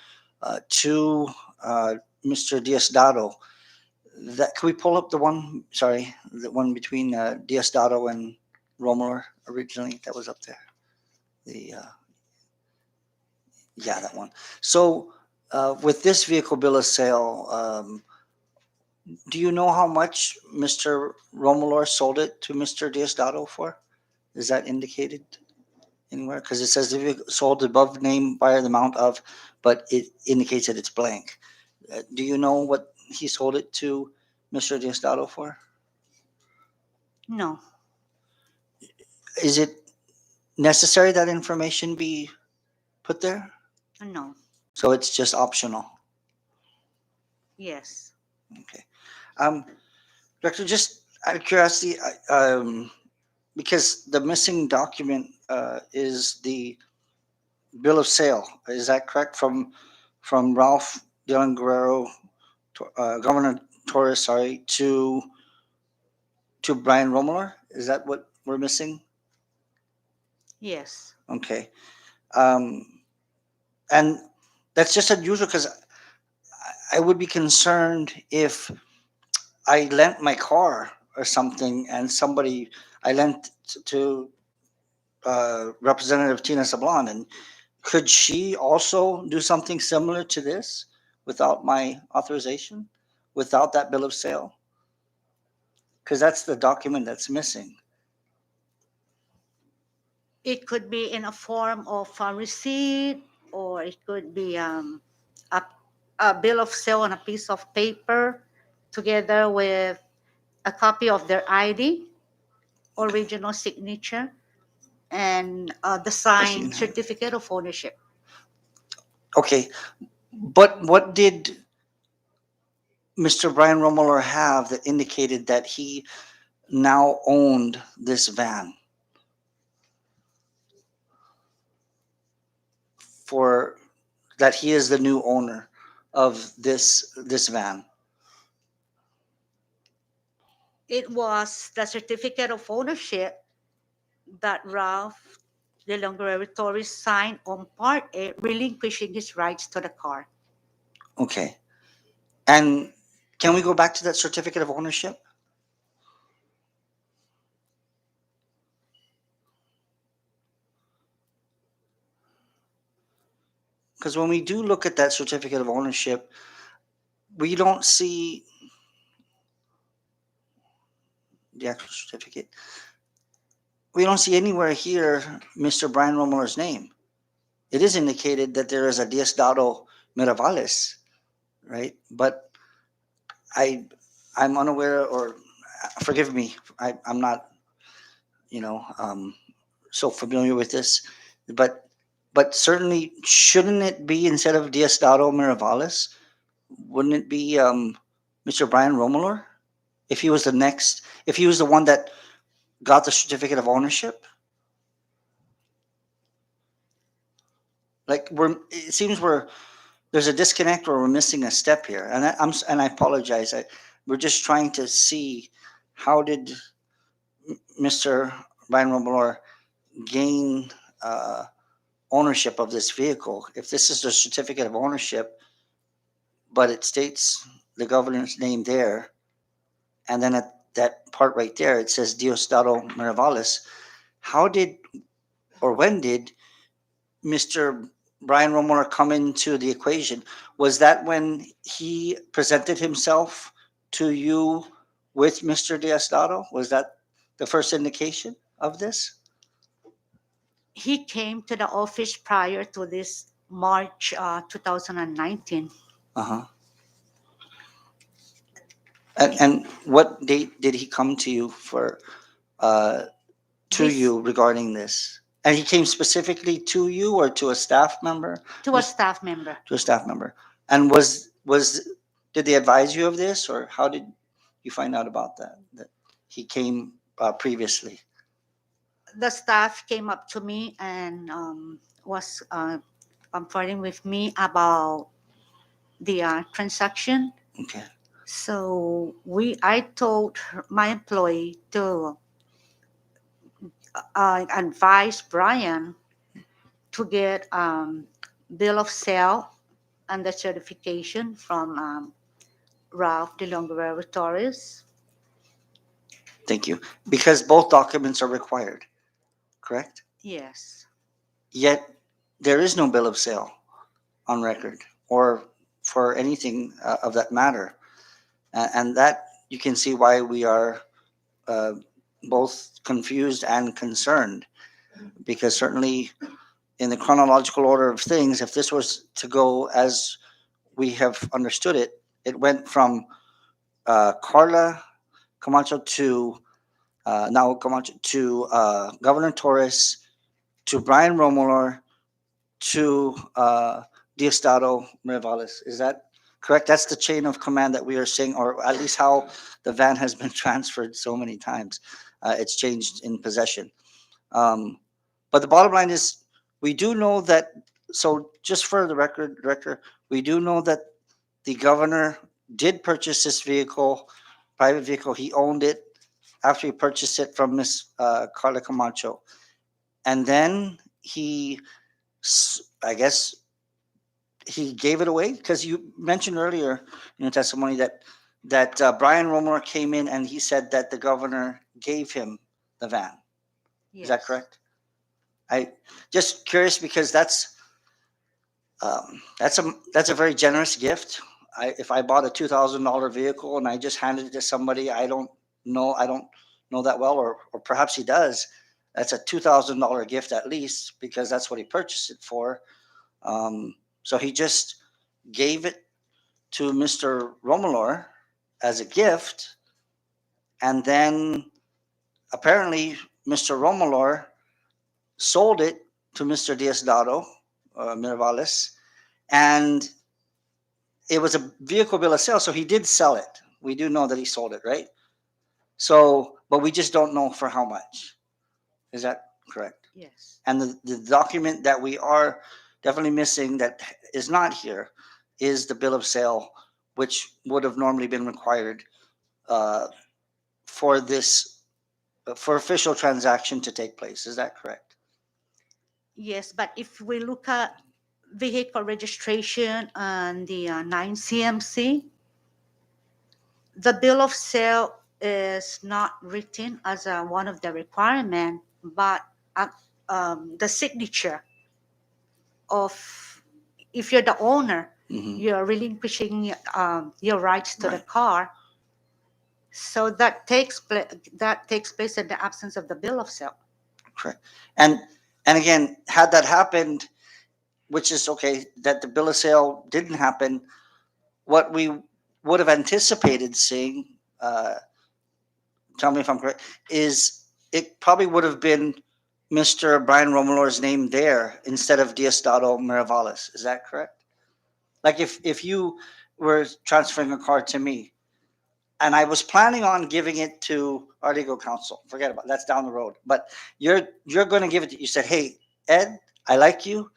to Mr. Diosdado, that can we pull up the one? Sorry, the one between Diosdado and Romolor originally that was up there. The yeah, that one. So with this vehicle bill of sale. Do you know how much Mr. Romolor sold it to Mr. Diosdado for? Is that indicated anywhere? Because it says the vehicle sold above name by the amount of, but it indicates that it's blank. Do you know what he sold it to Mr. Diosdado for? No. Is it necessary that information be put there? No. So it's just optional. Yes. Okay. Director, just out of curiosity, because the missing document is the bill of sale. Is that correct? From Ralph Dylan Guerrero, Governor Torres, sorry, to Brian Romular. Is that what we're missing? Yes. Okay. Um, and that's just unusual because I would be concerned if I lent my car or something and somebody I lent to Representative Tina Sablan, and could she also do something similar to this without my authorization, without that bill of sale? Because that's the document that's missing. It could be in a form of a receipt, or it could be a, a bill of sale on a piece of paper together with a copy of their ID, original signature, and the signed certificate of ownership. Okay, but what did Mr. Brian Romuller have that indicated that he now owned this van for that he is the new owner of this van? It was the certificate of ownership that Ralph De Longoria signed on Part A, relinquishing his rights to the car. Okay. And can we go back to that certificate of ownership? Because when we do look at that certificate of ownership, we don't see the actual certificate. We don't see anywhere here Mr. Brian Romuller's name. It is indicated that there is a Diosdado Miravales, right? But I, I'm unaware, or forgive me, I'm not, you know, so familiar with this, but certainly shouldn't it be, instead of Diosdado Miravales, wouldn't it be Mr. Brian Romuller? If he was the next, if he was the one that got the certificate of ownership? Like it seems there's a disconnect, or we're missing a step here, and and I apologize. We're just trying to see how did Mr. Brian Romuller gain ownership of this vehicle? If this is the certificate of ownership, but it states the governor's name there, and then at that part right there, it says Diosdado Miravales. How did, or when did Mr. Brian Romuller come into the equation? Was that when he presented himself to you with Mr. Diosdado? Was that the first indication of this? He came to the office prior to this March 2019. Uh-huh. And what date did he come to you for, to This- you regarding this? And he came specifically to you or to a staff member? To a staff member. To a staff member. And did they advise you of this, or how did you find out about that? That he came previously? The staff came up to me and was conferring with me about the transaction. Okay. So I told my employee to advise Brian to get bill of sale and the certification from Ralph De Longoria Torres. Thank you. Because both documents are required, correct? Yes. Yet there is no bill of sale on record, or for anything of that matter. And that you can see why we are uh, both confused and concerned, because certainly in the chronological order of things, if this was to go as we have understood it, it went from Carla Camacho to now Camacho to Governor Torres to Brian Romular to Diosdado Miravales. Is that correct? That's the chain of command that we are seeing, or at least how the van has been transferred so many times. It's changed in possession. But the bottom line is, we do know that. So, just for the record, Director, we do know that the governor did purchase this vehicle, private vehicle. He owned it after he purchased it from Miss Carla Camacho, and then he I guess he gave it away, because you mentioned earlier in your testimony that Brian Romer came in and he said that the governor gave him the van. Is that Yes. correct? I just curious because that's a very generous gift. If I bought a $2,000 vehicle and I just handed it to somebody I don't know that well, or perhaps he does, that's a $2,000 gift at least, because that's what he purchased it for. So he just gave it to Mr. Romalor as a gift, and then apparently Mr. Romalor sold it to Mr. Diosdado Miravales, and it was a vehicle bill of sale, so he did sell it. We do know that he sold it, right? So, but we just don't know for how much. Is that correct? Yes. And the document that we are definitely missing that is not here is the bill of sale, which would have normally been required uh, for this for official transaction to take place. Is that correct? Yes, but if we look at vehicle registration and the 9 CMC, the bill of sale is not written as one of the requirement, but the signature of, if you're the owner, Mhm. you're relinquishing your rights to the Right. car. So that takes place in the absence of the bill of sale. Correct. And again, had that happened, which is okay, that the bill of sale didn't happen, what we would have anticipated seeing, tell me if I'm correct, is it probably would have been Mr. Brian Romalor's name there instead of Diosdado Miravalis. Is that correct? Like if you were transferring a car to me, and I was planning on giving it to our legal counsel. Forget about it, that's down the road. But you're going to give it to, you said, "Hey, Ed, I like you.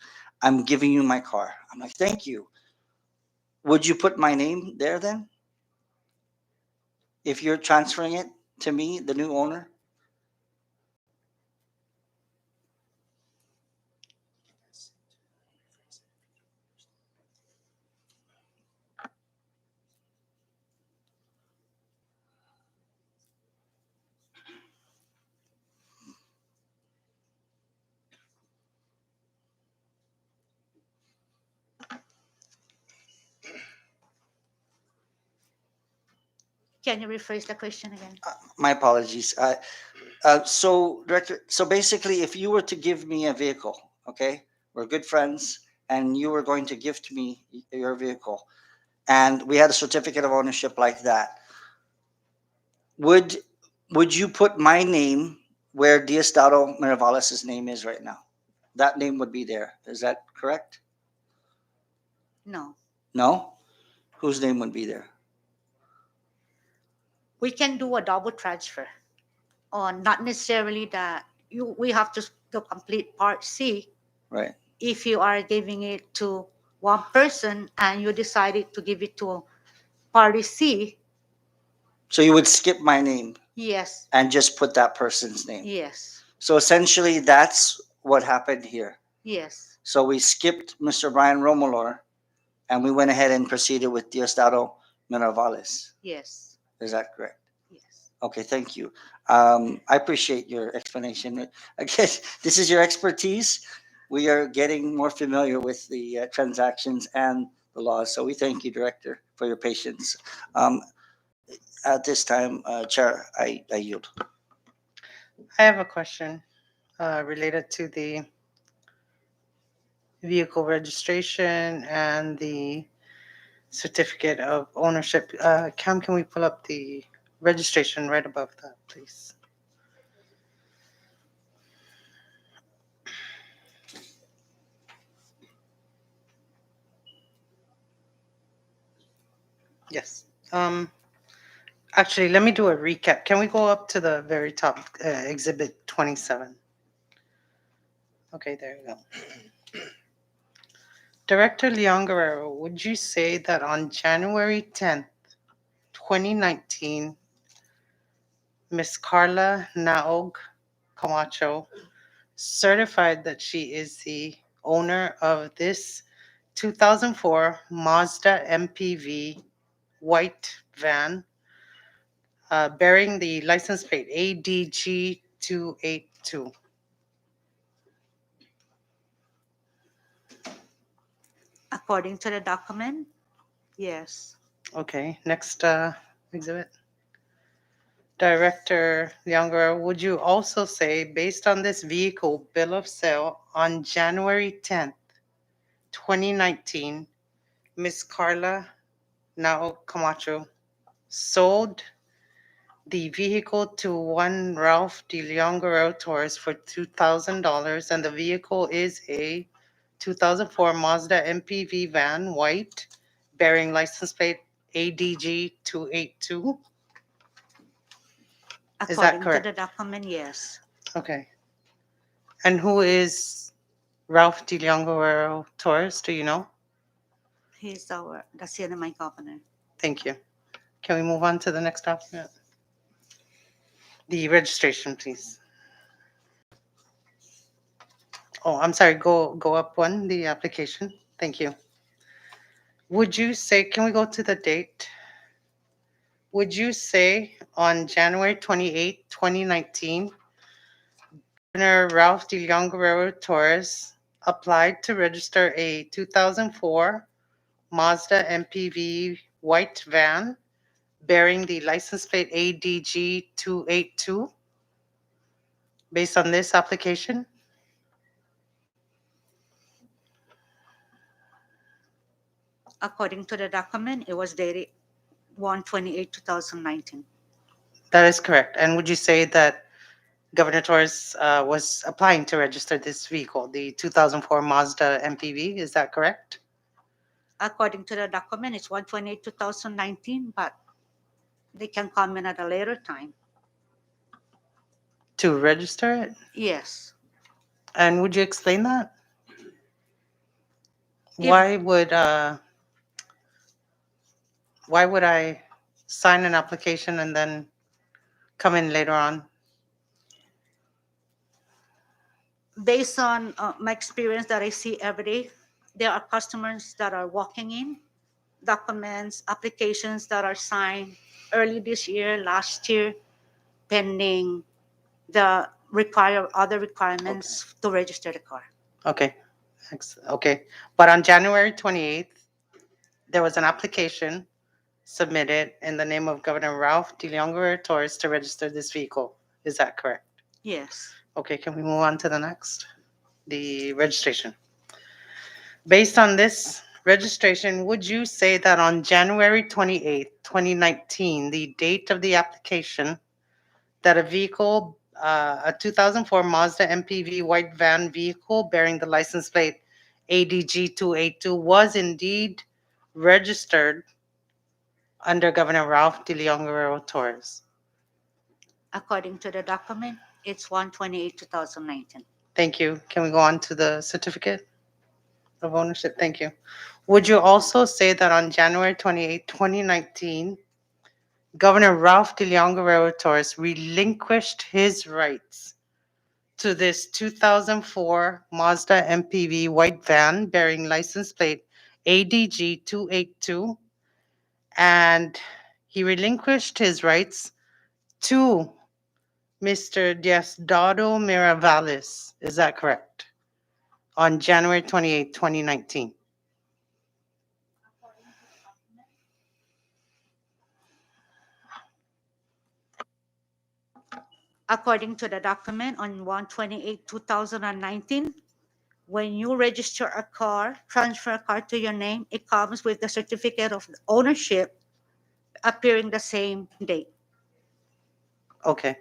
I'm giving you my car." I'm like, "Thank you." Would you put my name there then? If you're transferring it to me, the new owner? Can you rephrase the question again? My apologies. So, Director, so basically, if you were to give me a vehicle, okay, we're good friends, and you were going to gift me your vehicle, and we had a certificate of ownership like that, would would you put my name where Diosdado Miravalis' name is right now? That name would be there. Is that correct? No. No? Whose name would be there? We can do a double transfer, or not necessarily that we have to complete part C. Right. If you are giving it to one person and you decided to give it to party C, So you would skip my name yes, and just put that person's name. yes, So essentially, that's what happened here. yes, So we skipped Mr. Brian Romalor, and we went ahead and proceeded with Diosdado Miravalis. yes, Is that correct? yes. Okay, thank you. I appreciate your explanation. Again, this is your expertise. We are getting more familiar with the transactions and the laws. So we thank you, Director, for your patience. At this time, Chair, I yield. I have a question related to the vehicle registration and the certificate of ownership. Cam, can we pull up the registration right above that, please? Yes. Actually, let me do a recap. Can we go up to the very top, Exhibit 27? Okay, there you go. Director Leon Guerrero, would you say that on January 10th, 2019, Miss Carla Naog Camacho certified that she is the owner of this 2004 Mazda MPV white van bearing the license plate ADG 282. According to the document, yes. Okay, next exhibit. Director Younger, would you also say, based on this vehicle bill of sale on January 10th, 2019, Miss Carla Nao Camacho sold the vehicle to one Ralph De Leon Guerrero Torres for $2,000, and the vehicle is a 2004 Mazda MPV van, white, bearing license plate ADG 282? Is that According to correct? the document, yes. Okay. And who is Ralph De Leon Guerrero Torres? Do you know? He's the CNMI governor. Thank you. Can we move on to the next document? The registration, please. Oh, I'm sorry, go up one, the application. Thank you. Would you say, can we go to the date? Would you say on January 28, 2019, Governor Ralph De Leon Guerrero Torres applied to register a 2004 Mazda MPV white van bearing the license plate ADG 282 based on this application? According to the document, it was dated 1/28/2019. That is correct. And would you say that Governor Torres was applying to register this vehicle, the 2004 Mazda MPV? Is that correct? According to the document, it's 1/28/2019, but they can come in at a later time. To register it? Yes. And would you explain that? If- Why would I sign an application and then come in later on? Based on my experience that I see every day, there are customers that are walking in, documents, applications that are signed early this year, last year, pending the other requirements to register the car. Okay. Okay. But on January 28th, there was an application submitted in the name of Governor Ralph De Leon Guerrero Torres to register this vehicle. Is that correct? Yes. Okay, can we move on to the next? The registration. Based on this registration, would you say that on January 28th, 2019, the date of the application, that a vehicle, a 2004 Mazda MPV white van vehicle bearing the license plate ADG 282 was indeed registered under Governor Ralph De Leon Guerrero Torres? According to the document, it's 1/28/2019. Thank you. Can we go on to the certificate of ownership? Thank you. Would you also say that on January 28, 2019, Governor Ralph De Leon Guerrero Torres relinquished his rights to this 2004 Mazda MPV white van bearing license plate ADG 282, and he relinquished his rights to Mr. Diosdado Miravalles? Is that correct? On January 28, 2019. According to the document, on 1/28/2019, when you register a car, transfer a car to your name, it comes with the certificate of ownership appearing the same date. Okay.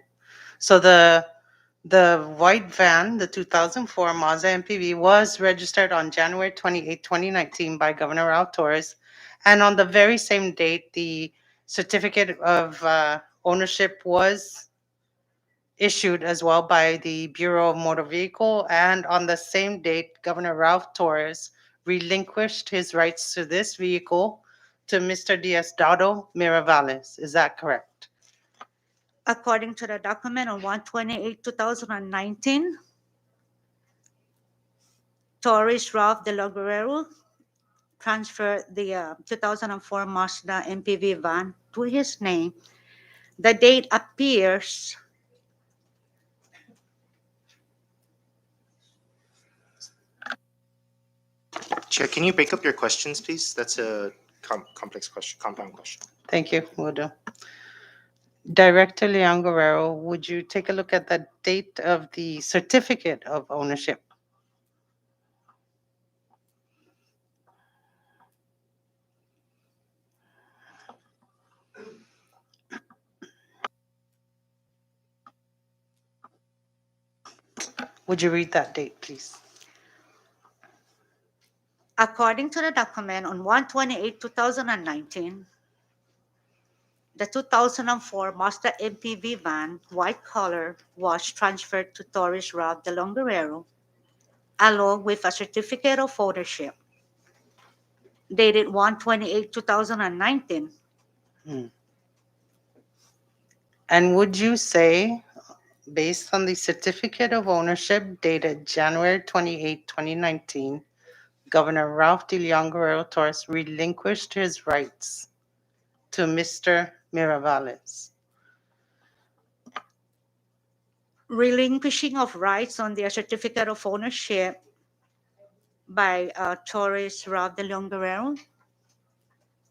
So the white van, the 2004 Mazda MPV, was registered on January 28, 2019 by Governor Ralph Torres. And on the very same date, the certificate of ownership was issued as well by the Bureau of Motor Vehicle. And on the same date, Governor Ralph Torres relinquished his rights to this vehicle to Mr. Diosdado Miravalles. Is that correct? According to the document, on 1/28/2019, Torres Ralph de la Guerrero transferred the 2004 Mazda MPV van to his name. The date appears Chair, can you break up your questions, please? That's a complex question, compound question. Thank you, will do. Director Leon Guerrero, would you take a look at the date of the certificate of ownership? Would you read that date, please? according to the document on 1/28/2019. The 2004 Mazda MPV van, white color, was transferred to Torres Ralph de Longuerero, along with a certificate of ownership dated 1/28/2019. And would you say, based on the certificate of ownership dated January 28, 2019, Governor Ralph de Leon Guerrero Torres relinquished his rights to Mr. Mirabales? Relinquishing of rights on their certificate of ownership by Torres Ralph de Longuerero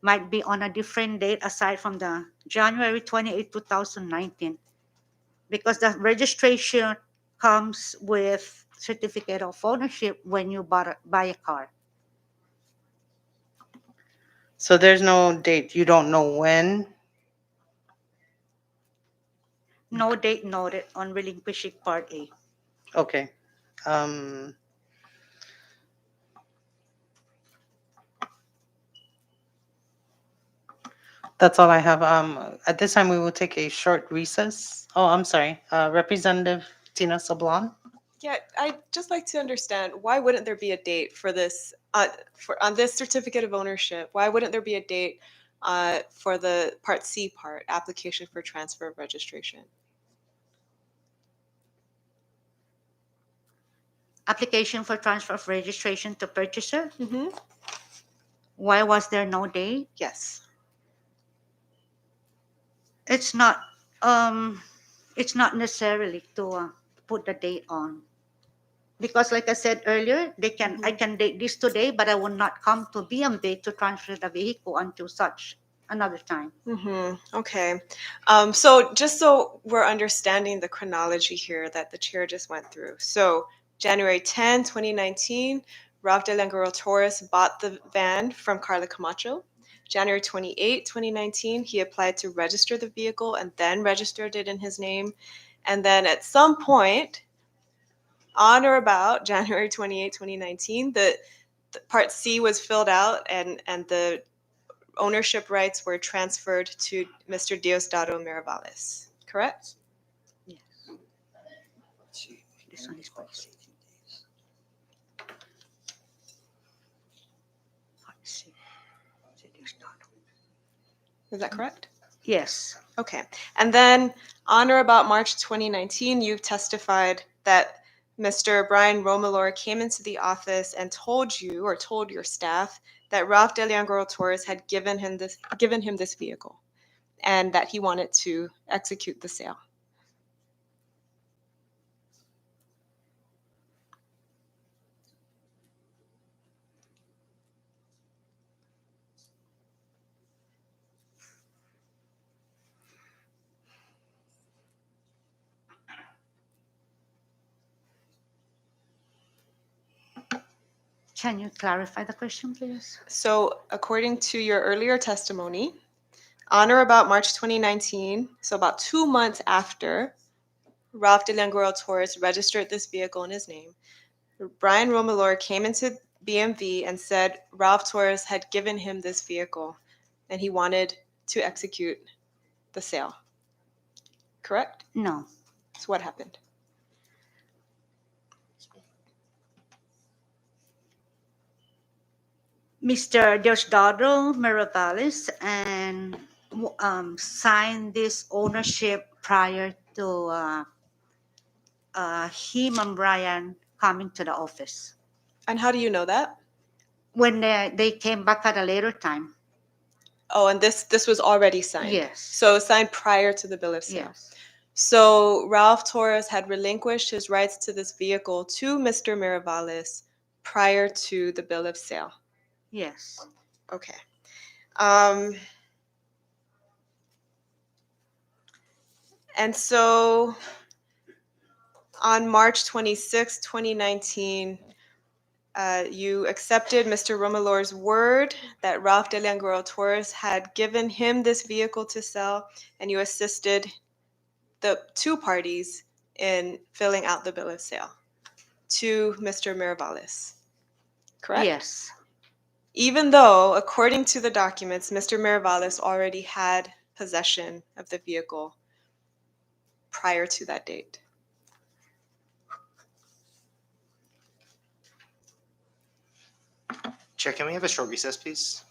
might be on a different date aside from the January 28, 2019, because the registration comes with certificate of ownership when you buy a car. So there's no date. You don't know when? No date noted on relinquishing Part A. Okay. That's all I have. At this time, we will take a short recess. Oh, I'm sorry. Representative Tina Sablon? Yeah, I'd just like to understand, why wouldn't there be a date for this, on this certificate of ownership? Why wouldn't there be a date for the Part C part, application for transfer of registration? Application for transfer of registration to purchaser. Mm-hmm. Why was there no date? Yes. It's not necessarily to put the date on, because like I said earlier, I can date this today, but I will not come to BMV to transfer the vehicle until such another time. Mm-hmm. Okay. So just so we're understanding the chronology here that the chair just went through. So January 10, 2019, Ralph de Langaro Torres bought the van from Carla Camacho. January 28, 2019, he applied to register the vehicle and then registered it in his name. And then at some point, on or about January 28, 2019, the Part C was filled out and the ownership rights were transferred to Mr. Diosdado Mirabales, correct? Yes. This one is Part C. Part C. Is that correct? Yes. Okay. And then on or about March 2019, you've testified that Mr. Brian Romalor came into the office and told you, or told your staff, that Ralph de Leangoro Torres had given him this vehicle and that he wanted to execute the sale. Can you clarify the question, please? So, according to your earlier testimony, on or about March 2019, so about 2 months after Ralph de Leangoro Torres registered this vehicle in his name, Brian Romalor came into BMV and said Ralph Torres had given him this vehicle and he wanted to execute the sale. Correct? No. So what happened? Mr. Diosdado Mirabales and signed this ownership prior to him and Brian coming to the office. And how do you know that? When they came back at a later time. Oh, and this was already signed. Yes. So it was signed prior to the bill of sale. Yes. So Ralph Torres had relinquished his rights to this vehicle to Mr. Miravalis prior to the bill of sale. Yes. Okay. And so on March 26, 2019, you accepted Mr. Romalor's word that Ralph de Languero Torres had given him this vehicle to sell, and you assisted the two parties in filling out the bill of sale to Mr. Miravalis. Correct? Yes. Even though, according to the documents, Mr. Miravalis already had possession of the vehicle prior to that date. Chair, can we have a short recess, please?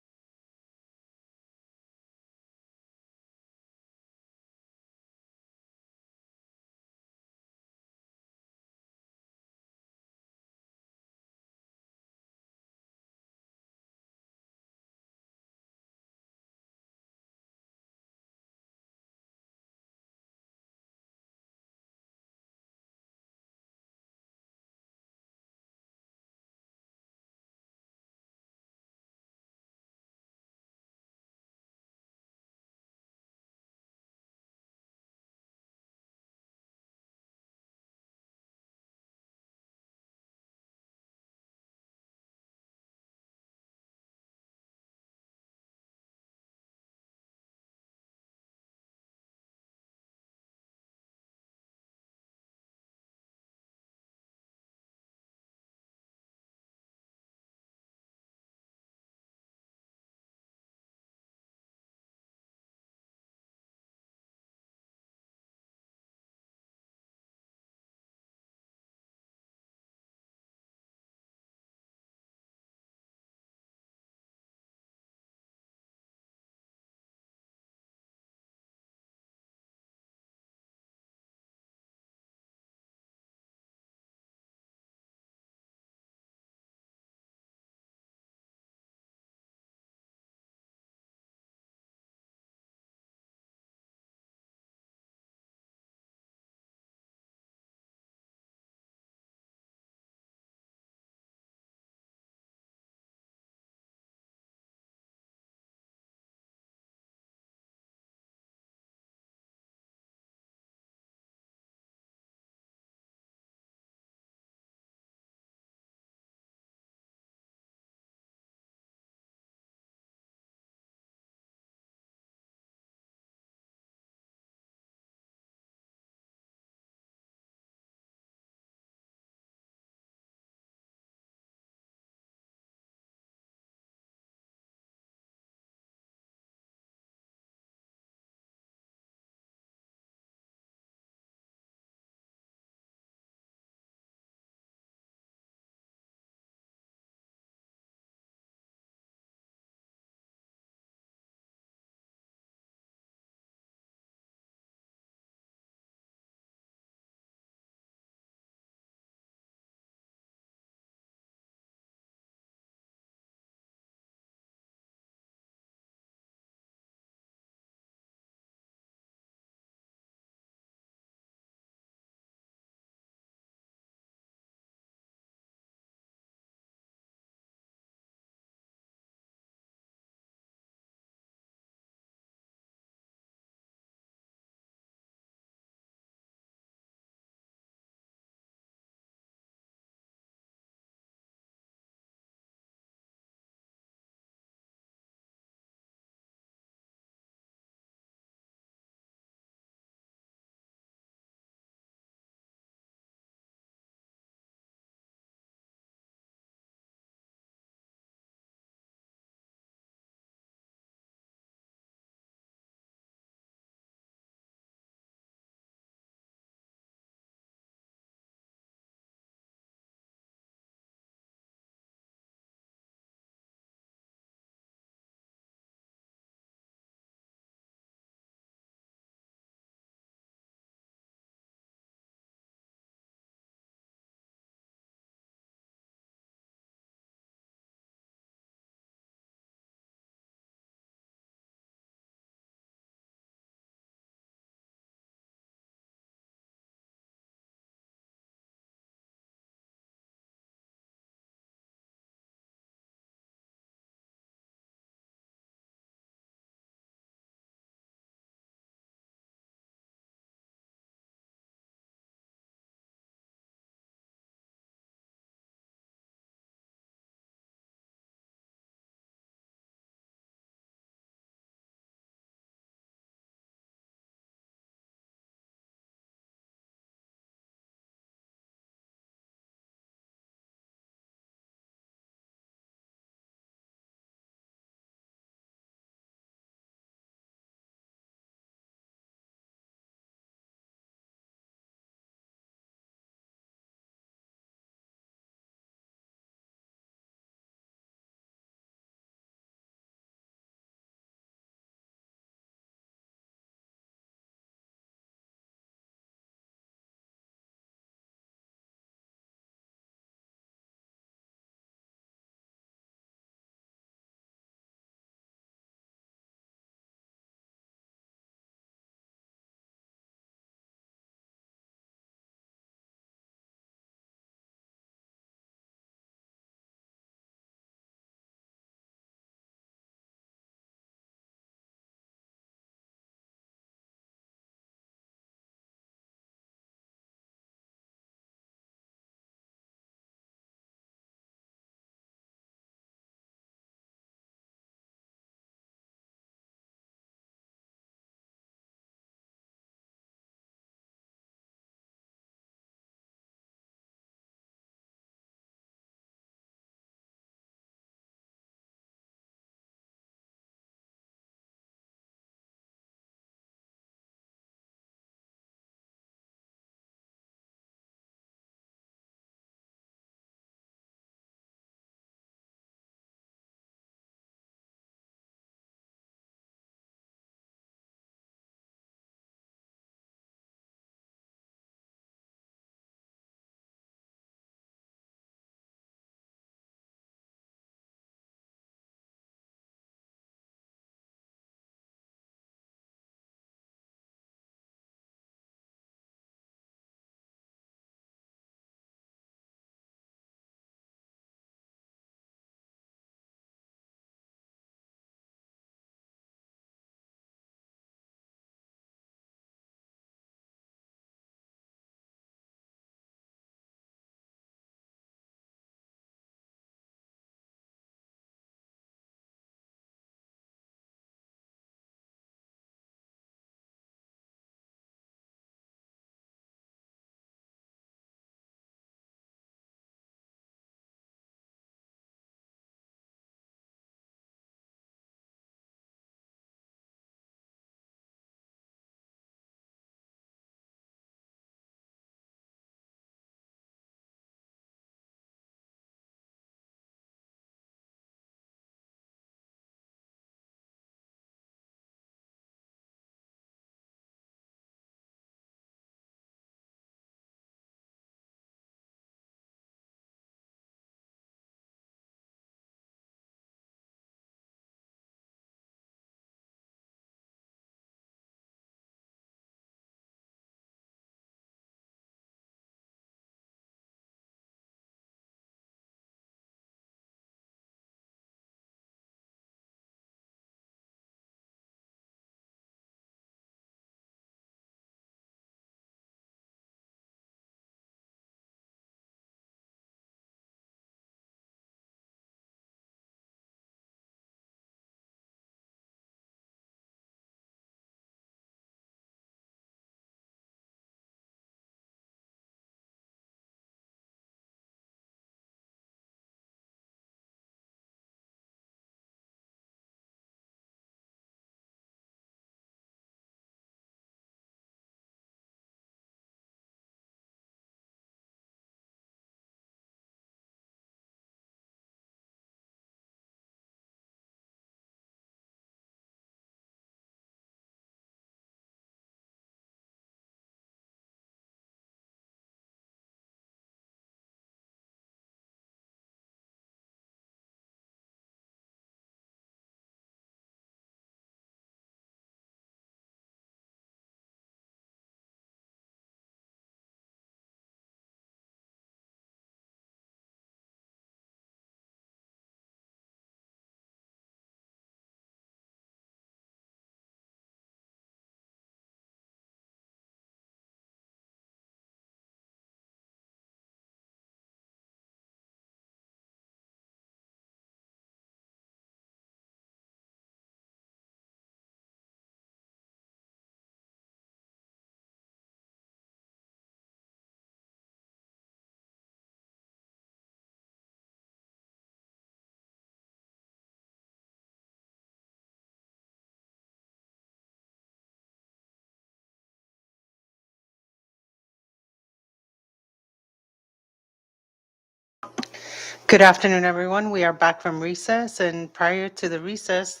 Good afternoon, everyone. We are back from recess, and prior to the recess,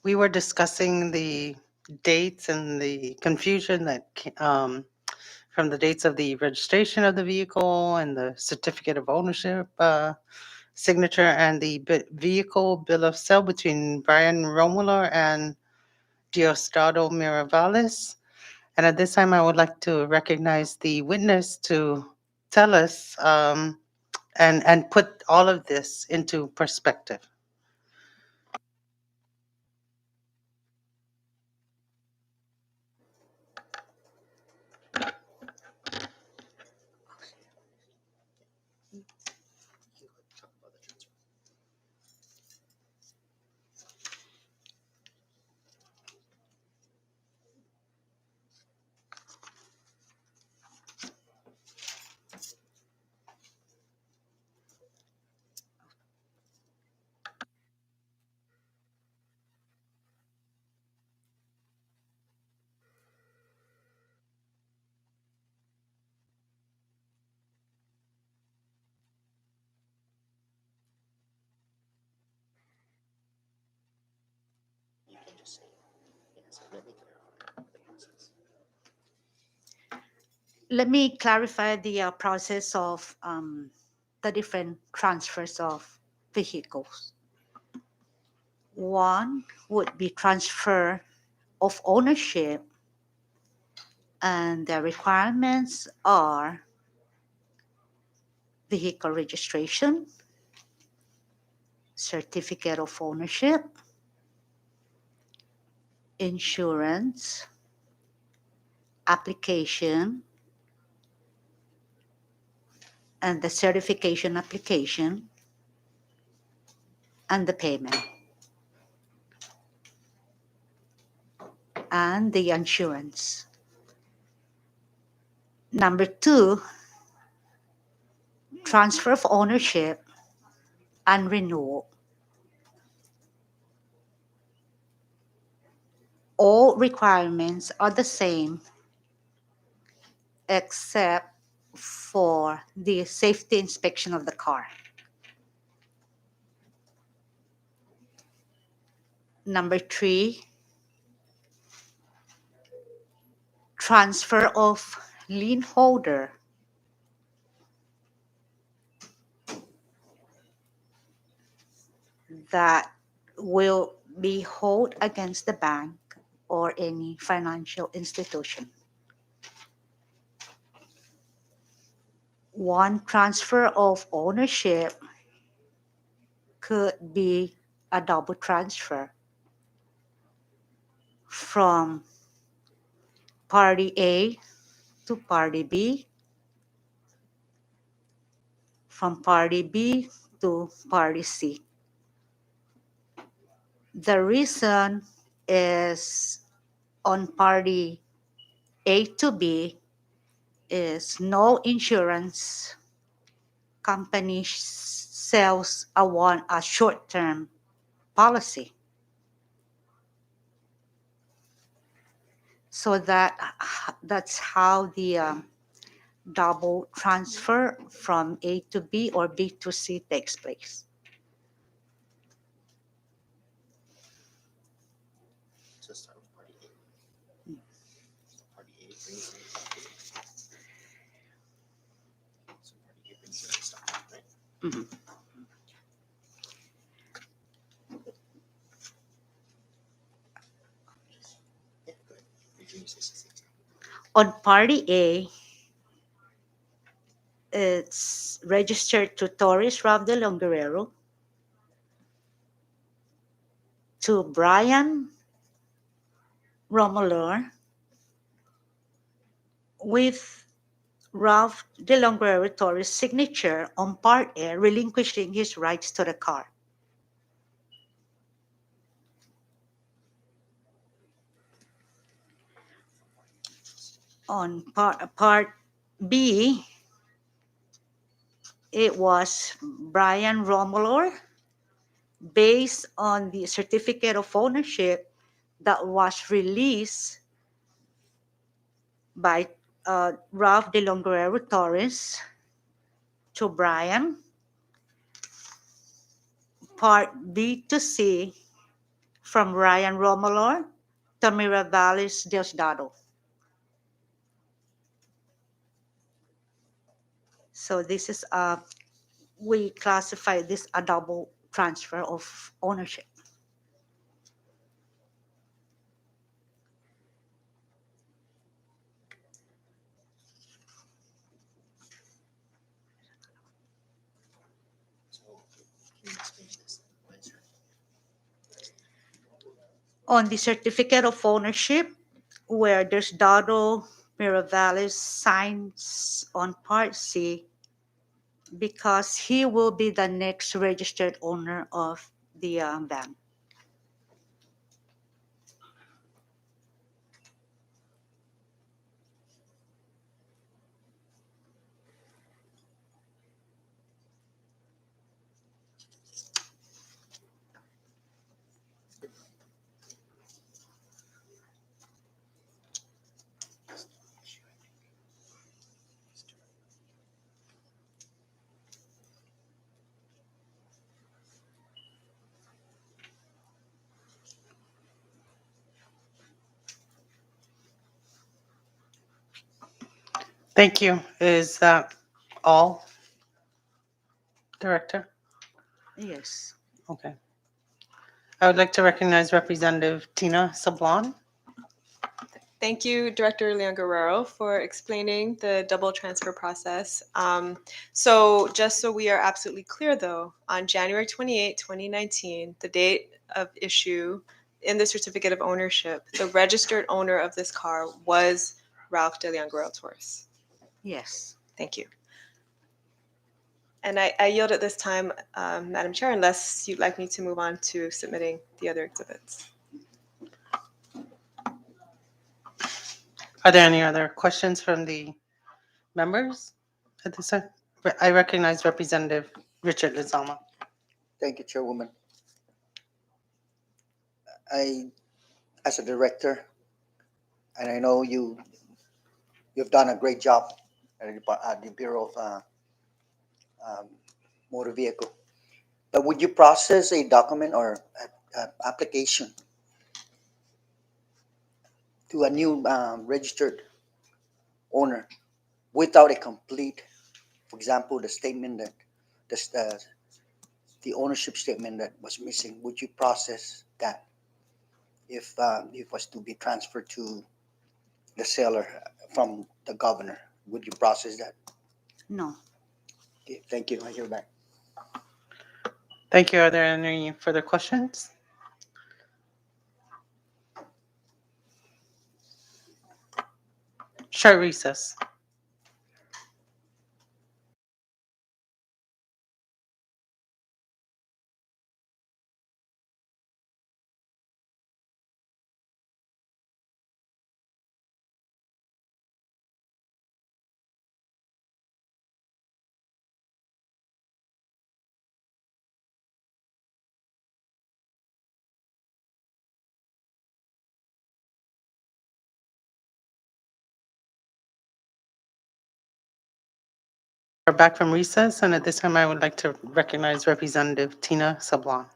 we were discussing the dates and the confusion from the dates of the registration of the vehicle and the certificate of ownership signature and the vehicle bill of sale between Brian Romulo and Diosdado Miravalis. And at this time, I would like to recognize the witness to tell us and put all of this into perspective. Let me clarify the process of the different transfers of vehicles. One would be transfer of ownership, and the requirements are vehicle registration, certificate of ownership, insurance, application, and the certification application, and the payment, and the insurance. Number two, transfer of ownership and renewal. All requirements are the same except for the safety inspection of the car. Number three, transfer of lien holder. That will be held against the bank or any financial institution. One transfer of ownership could be a double transfer from party A to party B, from party B to party C. The reason is on party A to B is no insurance company sells a short-term policy. So that's how the double transfer from A to B or B to C takes place. So start with party A. So party A brings in property. So party A brings in the stock, right? Mhm. Yeah, go ahead. Review your 66. On party A, it's registered to Torres Rav de Longuerero, to Brian Romolor, with Ralph de Longuerero Torres' signature on Part A, relinquishing his rights to the car. On Part B, it was Brian Romolor, based on the certificate of ownership that was released by Ralph de Longuerero Torres to Brian, Part B to C from Ryan Romolor to Miravalis Diosdado. So this is we classify this a double transfer of ownership. On the certificate of ownership, where there's Dado Miravalis signs on Part C because he will be the next registered owner of the van. Thank you. Is that all, Director? Yes. Okay. I would like to recognize Representative Tina Sablon. Thank you, Director Leon Guerrero, for explaining the double transfer process. So just so we are absolutely clear, though, on January 28, 2019, the date of issue in the certificate of ownership, the registered owner of this car was Ralph De Leon Guerrero Torres. Yes. Thank you. And I yield at this time, Madam Chair, unless you'd like me to move on to submitting the other exhibits. Are there any other questions from the members at this time? I recognize Representative Richard Lizama. Thank you, Chairwoman. I, as a director, and I know you've done a great job at the Bureau of um, Motor Vehicle. But would you process a document or a application to a new registered owner without a complete, for example, the statement that the ownership statement that was missing? Would you process that if it was to be transferred to the seller from the governor? Would you process that? No. Okay, thank you. I hear back. Thank you. Are there any further questions? Short recess. We're back from recess, and at this time, I would like to recognize Representative Tina Sablon.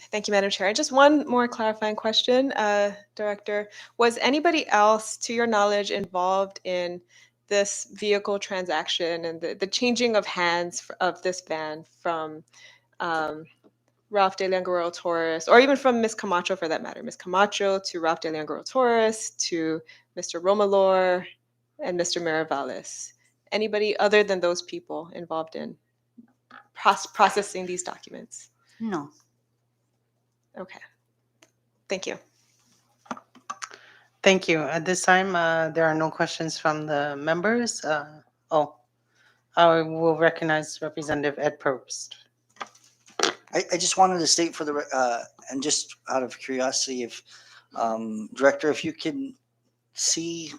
Thank you, Madam Chair. Just one more clarifying question, Director. Was anybody else, to your knowledge, involved in this vehicle transaction and the changing of hands of this van from Ralph De Leon Guerrero Torres, or even from Ms. Camacho for that matter, Ms. Camacho to Ralph De Leon Guerrero Torres to Mr. Romalor and Mr. Miravalis? Anybody other than those people involved in processing these documents? No. Okay. Thank you. Thank you. At this time, there are no questions from the members. I will recognize Representative Ed Probst. I just wanted to state for and just out of curiosity, if, Director, if you can see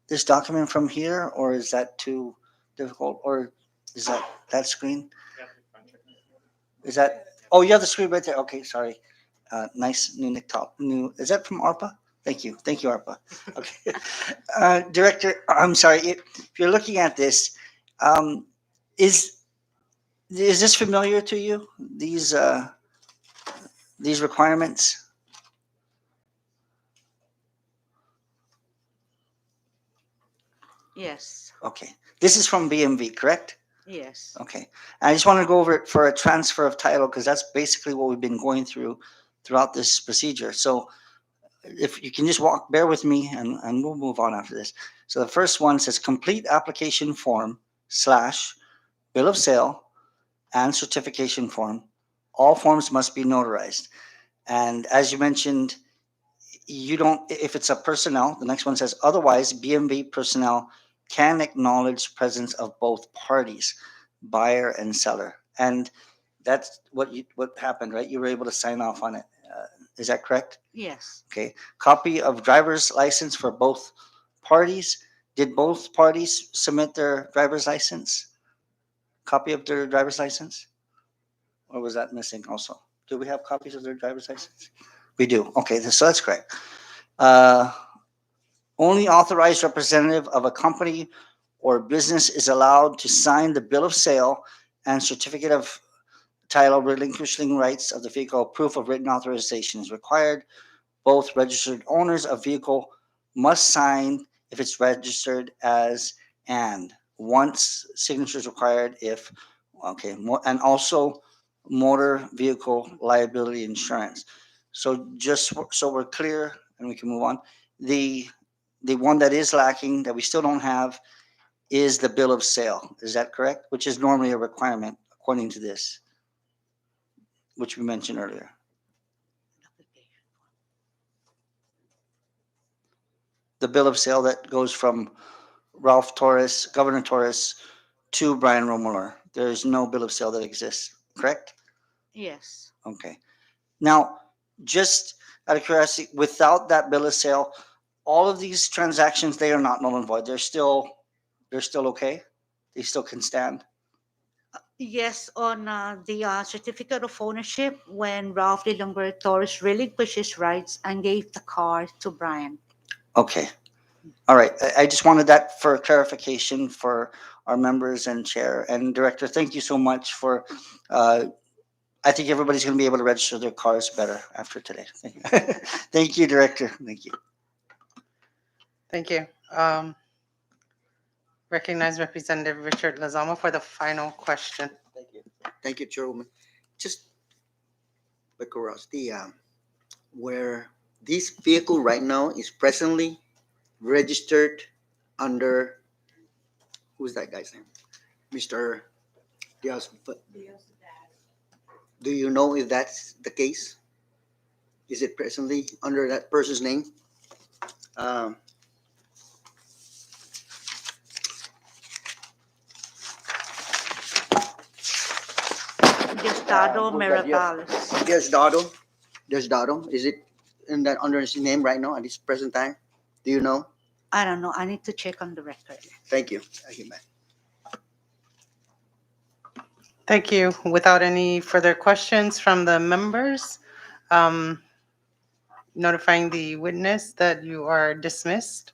this document from here, or is that too difficult, or is that screen? Is that, oh, you have the screen right there. Okay, sorry. Nice new, is that from ARPA? Thank you, ARPA. Okay. Director, I'm sorry, if you're looking at this, is this familiar to you? These these requirements? Yes, Okay. This is from BMV, correct? yes. Okay. I just want to go over it for a transfer of title because that's basically what we've been going through throughout this procedure. So if you can just bear with me and we'll move on after this. So the first one says complete application form slash bill of sale and certification form. All forms must be notarized. And as you mentioned, you don't, if it's a personnel, the next one says otherwise BMV personnel can acknowledge presence of both parties, buyer and seller. And that's what happened, right? You were able to sign off on it. Is that correct? Yes, Okay. Copy of driver's license for both parties. Did both parties submit their driver's license? Copy of their driver's license? Or was that missing also? Do we have copies of their driver's license? We do. Okay, so that's correct. Uh, Only authorized representative of a company or business is allowed to sign the bill of sale and certificate of title relinquishing rights of the vehicle. Proof of written authorization is required. Both registered owners of vehicle must sign if it's registered as and. Once signature is required if, okay, and also motor vehicle liability insurance. So just so we're clear and we can move on, the the one that is lacking that we still don't have is the bill of sale. Is that correct? Which is normally a requirement according to this, which we mentioned earlier. The bill of sale that goes from Ralph Torres, Governor Torres, to Brian Romuller. There is no bill of sale that exists, correct? yes. Okay. Now, just out of curiosity, without that bill of sale, all of these transactions, they are not null and void. They're still okay. They still can stand. Yes, on the certificate of ownership, when Ralph de Longer Torres relinquished his rights and gave the car to Brian. Okay. All right. I just wanted that for clarification for our members and chair and director. Thank you so much for. I think everybody's going to be able to register their cars better after today. Thank you. Thank you, director. Thank you. Thank you. Recognize Representative Richard Lazama for the final question. Thank you. Thank you, Chairwoman. Just by curiosity, where this vehicle right now is presently registered under, who's that guy's name? Mr. Diaz. Do you know if that's the case? Is it presently under that person's name? Um, Diosdado who's that? Mirabales. Diosdado. Is it in that under his name right now at this present time? Do you know? I don't know. I need to check on the record. Thank you. Thank you, ma'am. Thank you. Without any further questions from the members, um, notifying the witness that you are dismissed.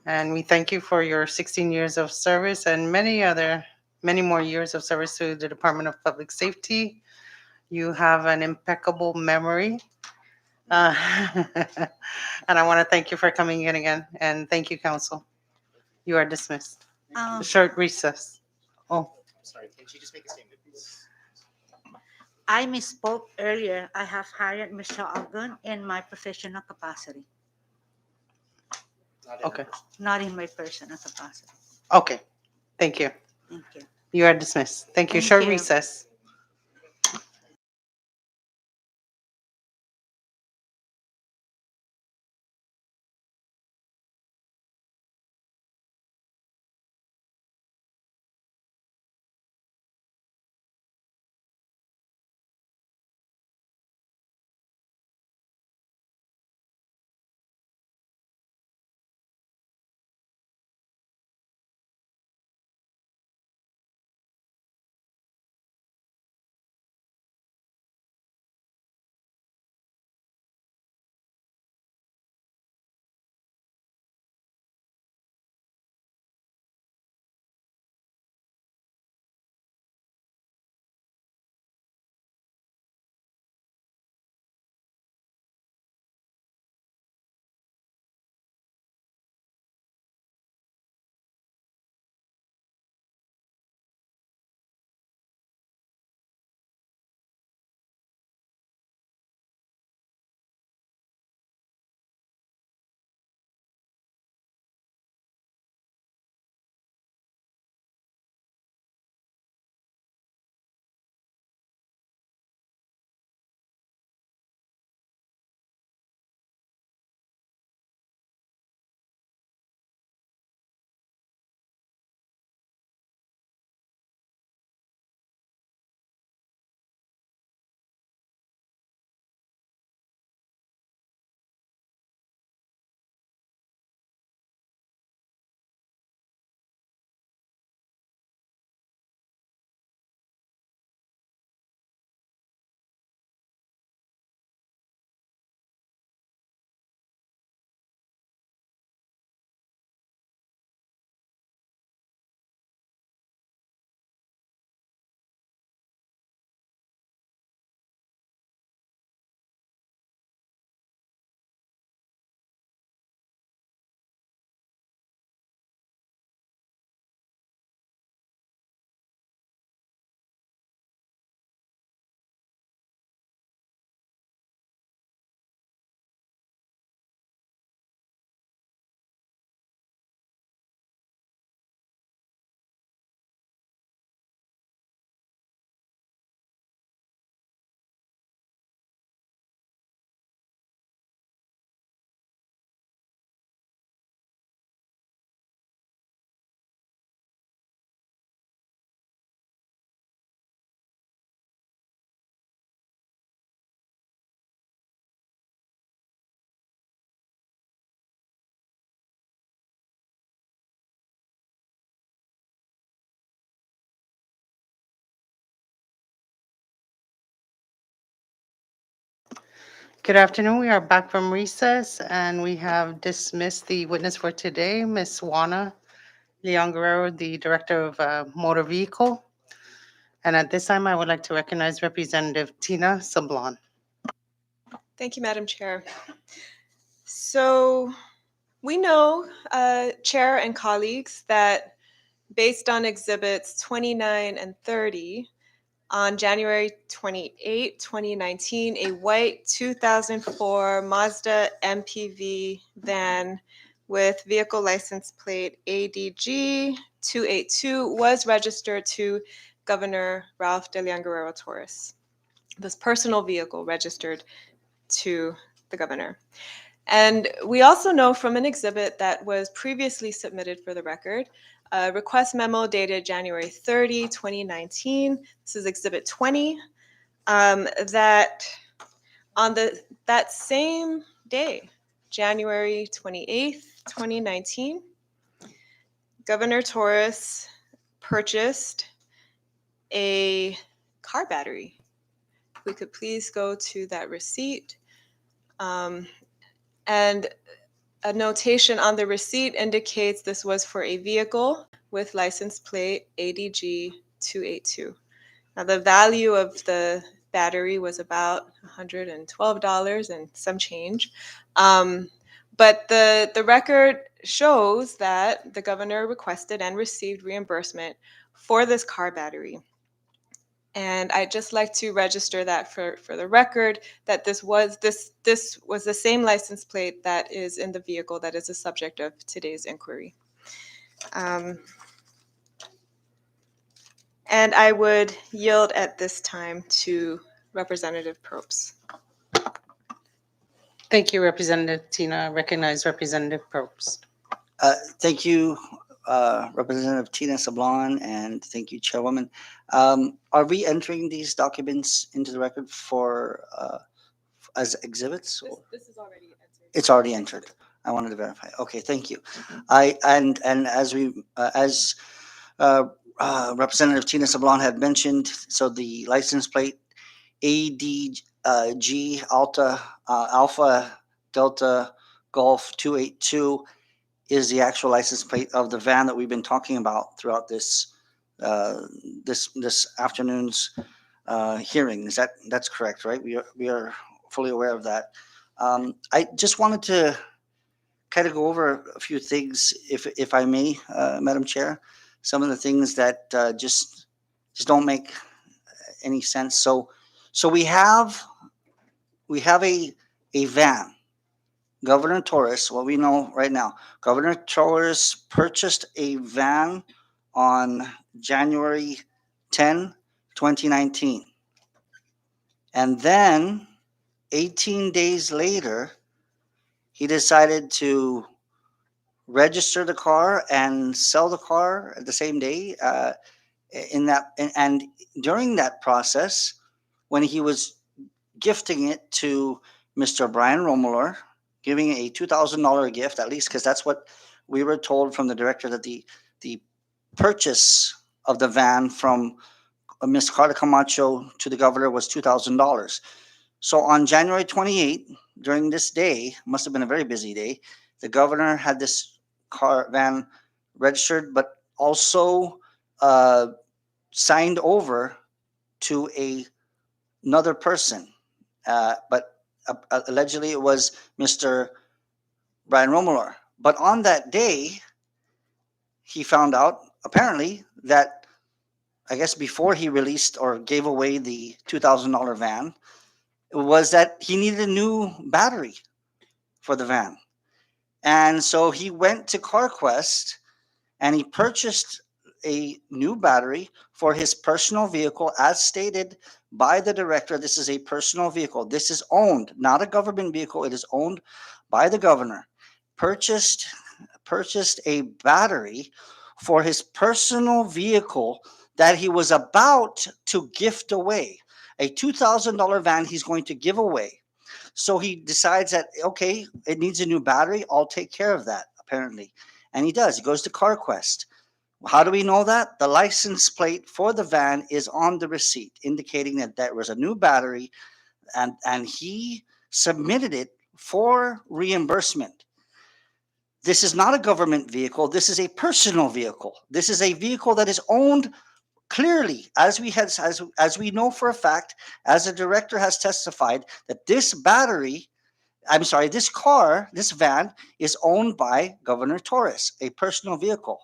And we thank you for your 16 years of service and many more years of service to the Department of Public Safety. You have an impeccable memory. Uh, and I want to thank you for coming in again. And thank you, council. You are dismissed. Um, Short recess. Oh, Sorry, can she just make a statement, please? I misspoke earlier. I have hired Mr. Algon in my professional capacity, Not in okay. person. not in my personal capacity. Okay. Thank you. Thank you. You are dismissed. Thank you. Thank Short you. recess. Good afternoon. We are back from recess and we have dismissed the witness for today, Ms. Juana Leon Guerrero, the Director of Motor Vehicle. And at this time, I would like to recognize Representative Tina Sablon. Thank you, Madam Chair. So we know, Chair and colleagues, that based on Exhibits 29 and 30, on January 28, 2019, a white 2004 Mazda MPV van with vehicle license plate ADG 282 was registered to Governor Ralph de Leon Guerrero Torres. This personal vehicle registered to the governor. And we also know from an exhibit that was previously submitted for the record, a request memo dated January 30, 2019. This is Exhibit 20, that on that same day, January 28th, 2019, Governor Torres purchased a car battery. If we could please go to that receipt. And a notation on the receipt indicates this was for a vehicle with license plate ADG 282. Now, the value of the battery was about $112 and some change. But the record shows that the governor requested and received reimbursement for this car battery. And I'd just like to register that for the record, that this was the same license plate that is in the vehicle that is the subject of today's inquiry. And I would yield at this time to Representative Probst. Thank you, Representative Tina. I recognize Representative Probst. Thank you, Representative Tina Sablon, and thank you, Chairwoman. Are we entering these documents into the record for as exhibits? This is already entered. It's already entered. I wanted to verify. Okay, thank you. And as Representative Tina Sablon had mentioned, so the license plate ADG Alpha Delta Golf 282 is the actual license plate of the van that we've been talking about throughout this afternoon's hearing. That's correct, right? We are fully aware of that. I just wanted to kind of go over a few things, if I may, Madam Chair. Some of the things that just don't make any sense. So we have a van. Governor Torres, what we know right now, Governor Torres purchased a van on January 10, 2019. And then 18 days later, he decided to register the car and sell the car the same day. And during that process, when he was gifting it to Mr. Brian Romuller, giving a $2,000 gift, at least because that's what we were told from the director, that the purchase of the van from Ms. Carla Camacho to the governor was $2,000. So on January 28th, during this day, must have been a very busy day, the governor had this van registered, but also signed over to another person. But allegedly it was Mr. Brian Romuller. But on that day, he found out, apparently, that I guess before he released or gave away the $2,000 van, was that he needed a new battery for the van. And so he went to CarQuest and he purchased a new battery for his personal vehicle, as stated by the director. This is a personal vehicle. This is owned, not a government vehicle. It is owned by the governor. Purchased a battery for his personal vehicle that he was about to gift away. A $2,000 van he's going to give away. So he decides that, okay, it needs a new battery. I'll take care of that, apparently. And he does. He goes to CarQuest. How do we know that? The license plate for the van is on the receipt, indicating that there was a new battery, and he submitted it for reimbursement. This is not a government vehicle. This is a personal vehicle. This is a vehicle that is owned clearly, as we know for a fact, as the director has testified, that this car, this van, is owned by Governor Torres, a personal vehicle.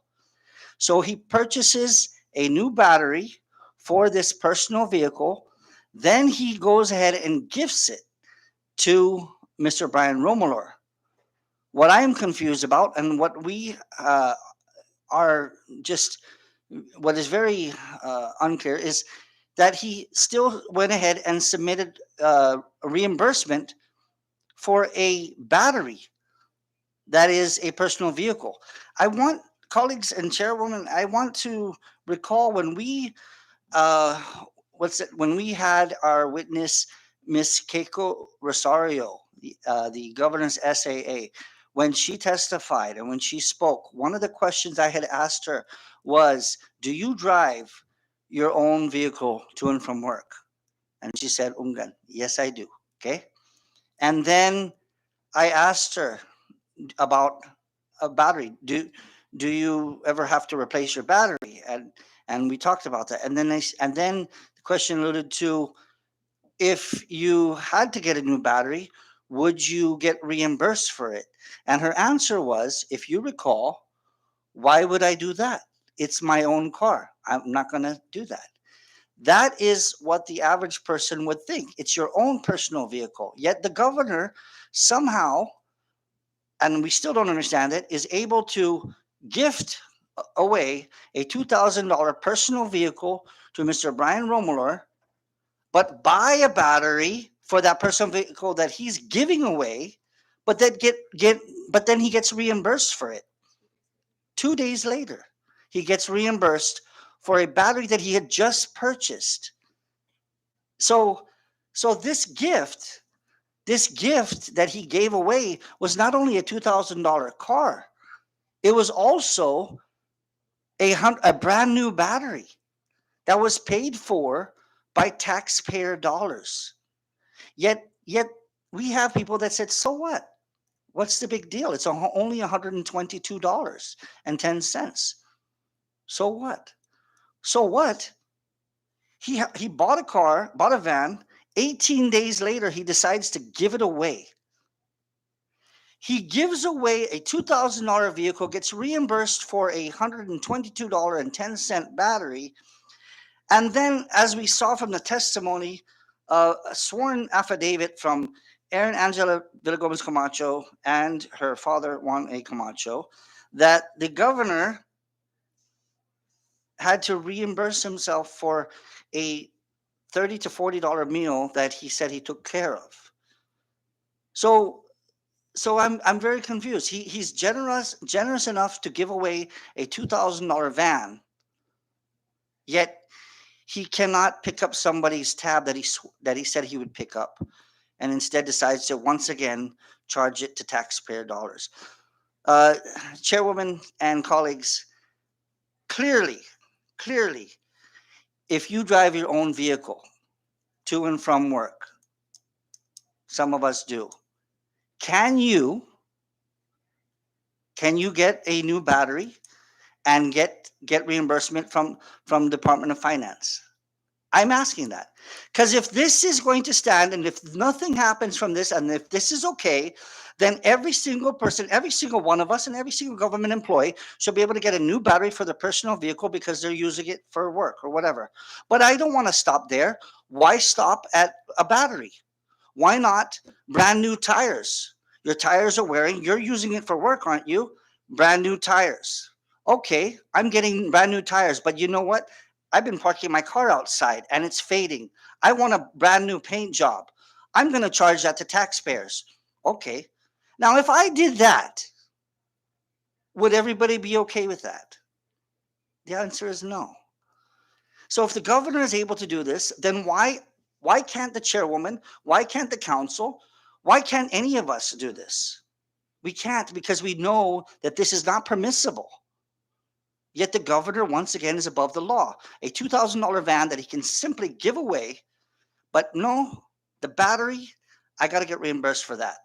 So he purchases a new battery for this personal vehicle. Then he goes ahead and gifts it to Mr. Brian Romolor. What I am confused about, and what we are just, what is very unclear, is that he still went ahead and submitted a reimbursement for a battery that is a personal vehicle. I want colleagues and chairwoman, I want to recall when we uh, when we had our witness, Miss Keiko Rosario, the governor's SAA, when she testified and when she spoke, one of the questions I had asked her was, "Do you drive your own vehicle to and from work?" And she said, "Ungan, yes, I do." Okay, and then I asked her about a battery. Do you ever have to replace your battery? And we talked about that. And then the question alluded to, if you had to get a new battery, would you get reimbursed for it? And her answer was, if you recall, why would I do that? It's my own car. I'm not going to do that. That is what the average person would think. It's your own personal vehicle. Yet the governor somehow, and we still don't understand it, is able to gift away a $2,000 personal vehicle to Mr. Brian Romolor, but buy a battery for that personal vehicle that he's giving away, but but then he gets reimbursed for it. 2 days later, he gets reimbursed for a battery that he had just purchased. So, so this gift that he gave away was not only a $2,000 car, it was also a brand new battery that was paid for by taxpayer dollars. Yet we have people that said, so what? What's the big deal? It's only $122.10. So what? So what? He bought bought a van. 18 days later, he decides to give it away. He gives away a $2,000 vehicle, gets reimbursed for a $122.10 battery. And then, as we saw from the testimony, a sworn affidavit from Erin Angela Villagomez Camacho and her father, Juan A. Camacho, that the governor had to reimburse himself for a $30 to $40 meal that he said he took care of. So I'm very confused. He's generous enough to give away a $2,000 van, yet he cannot pick up somebody's tab that he said he would pick up, and instead decides to once again charge it to taxpayer dollars. Chairwoman and colleagues, clearly, if you drive your own vehicle to and from work, some of us do, can you get a new battery and get reimbursement from Department of Finance? I'm asking that, because if this is going to stand, and if nothing happens from this, and if this is okay, then every single person, every single one of us, and every single government employee should be able to get a new battery for their personal vehicle because they're using it for work or whatever. But I don't want to stop there. Why stop at a battery? Why not brand new tires? Your tires are wearing, you're using it for work, aren't you? Brand new tires. Okay, I'm getting brand new tires, but you know what? I've been parking my car outside and it's fading. I want a brand new paint job. I'm going to charge that to taxpayers. Okay. Now, if I did that, would everybody be okay with that? The answer is no. So if the governor is able to do this, then why can't the chairwoman, why can't the council, why can't any of us do this? We can't, because we know that this is not permissible. Yet the governor, once again, is above the law. A $2,000 van that he can simply give away, but no, the battery, I got to get reimbursed for that.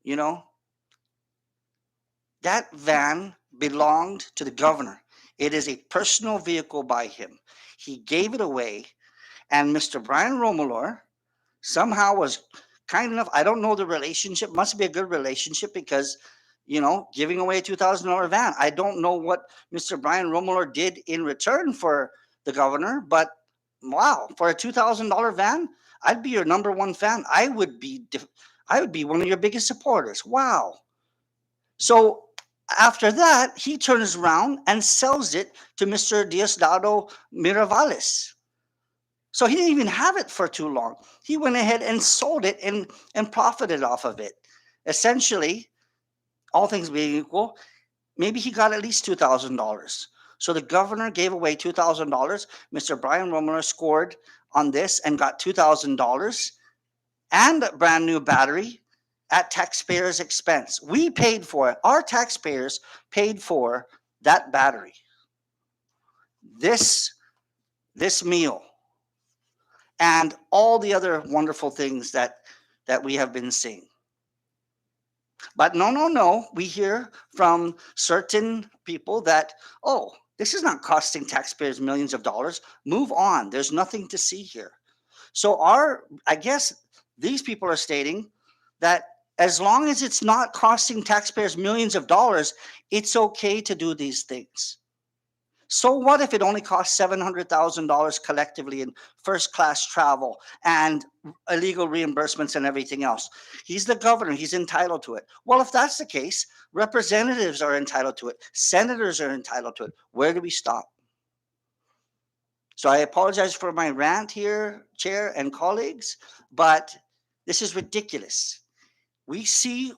You know, that van belonged to the governor. It is a personal vehicle by him. He gave it away, and Mr. Brian Romolor somehow was kind enough. I don't know the relationship. Must be a good relationship because, giving away a $2,000 van. I don't know what Mr. Brian Romolor did in return for the governor, but wow, for a $2,000 van, I'd be your number one fan. I would be one of your biggest supporters. Wow. So after that, he turns around and sells it to Mr. Diosdado Miravales. So he didn't even have it for too long. He went ahead and sold it and profited off of it. Essentially, all things being equal, maybe he got at least $2,000. So the governor gave away $2,000. Mr. Brian Romero scored on this and got $2,000 and a brand new battery at taxpayers' expense. We paid for it. Our taxpayers paid for that battery. This meal and all the other wonderful things that we have been seeing. But no. We hear from certain people that, oh, this is not costing taxpayers millions of dollars. Move on. There's nothing to see here. So I guess these people are stating that as long as it's not costing taxpayers millions of dollars, it's okay to do these things. So what if it only costs $700,000 collectively in first class travel and illegal reimbursements and everything else? He's the governor. He's entitled to it. Well, if that's the case, representatives are entitled to it. Senators are entitled to it. Where do we stop? So I apologize for my rant here, Chair and colleagues, but this is ridiculous. We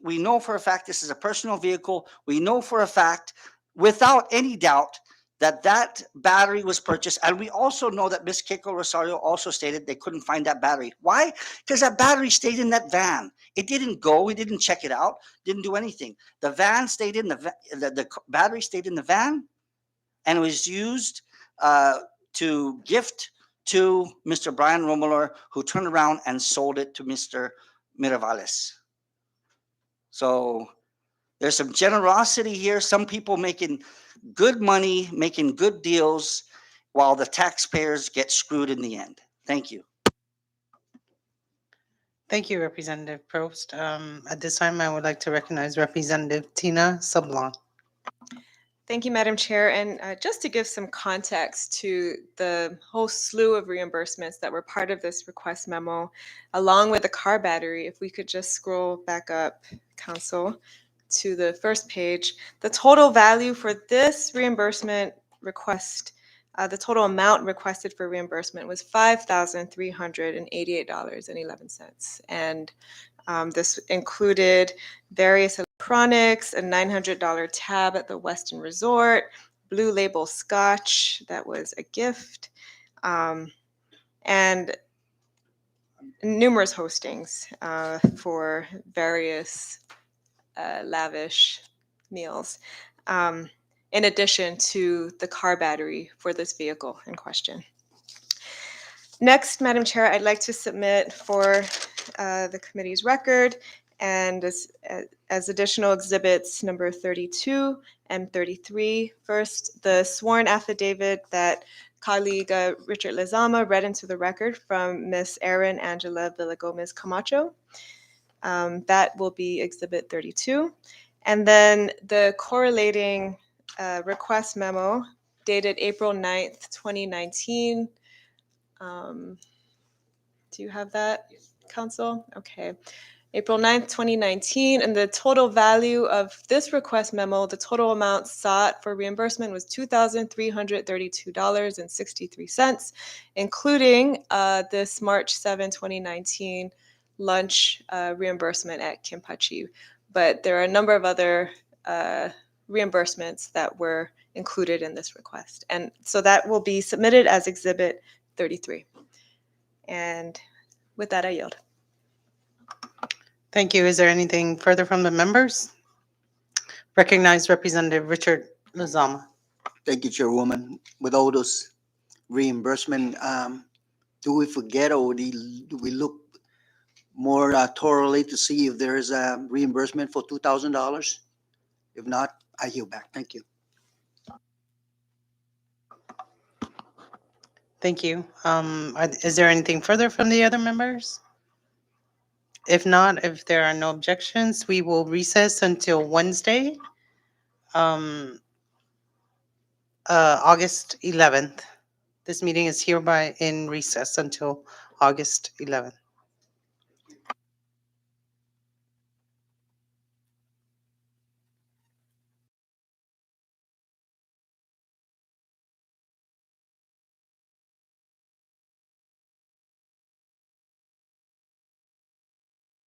know for a fact this is a personal vehicle. We know for a fact, without any doubt, that battery was purchased. And we also know that Ms. Keiko Rosario also stated they couldn't find that battery. Why? Because that battery stayed in that van. It didn't go. We didn't check it out. Didn't do anything. The van stayed in the battery stayed in the van, and it was used to gift to Mr. Brian Romolor, who turned around and sold it to Mr. Miravales. So there's some generosity here. Some people making good money, making good deals, while the taxpayers get screwed in the end. Thank you. Thank you, Representative Prost. At this time, I would like to recognize Representative Tina Sablon. Thank you, Madam Chair. And just to give some context to the whole slew of reimbursements that were part of this request memo, along with the car battery, if we could just scroll back up, Council, to the first page, the total value for this reimbursement request, the total amount requested for reimbursement was $5,388.11. And this included various electronics, a $900 tab at the Westin Resort, Blue Label Scotch that was a gift, and numerous hostings for various lavish meals, in addition to the car battery for this vehicle in question. Next, Madam Chair, I'd like to submit for the committee's record and as additional exhibits number 32 and 33. First, the sworn affidavit that colleague Richard Lezama read into the record from Ms. Erin Angela Villagomez Camacho. That will be exhibit 32. And then the correlating request memo dated April 9th, 2019. Do you have that, Council? Okay. April 9th, 2019, and the total value of this request memo, the total amount sought for reimbursement was $2,332.63, including this March 7, 2019 lunch reimbursement at Kimpachi. But there are a number of other reimbursements that were included in this request. And so that will be submitted as Exhibit 33. And with that, I yield. Thank you. Is there anything further from the members? Recognize Representative Richard Lezama. Thank you, Chairwoman. With all those reimbursement, do we forget or do we look more thoroughly to see if there is a reimbursement for $2,000. If not, I yield back. Thank you. Thank you. Is there anything further from the other members? If not, if there are no objections, we will recess until Wednesday, um, August 11th. This meeting is hereby in recess until August 11th.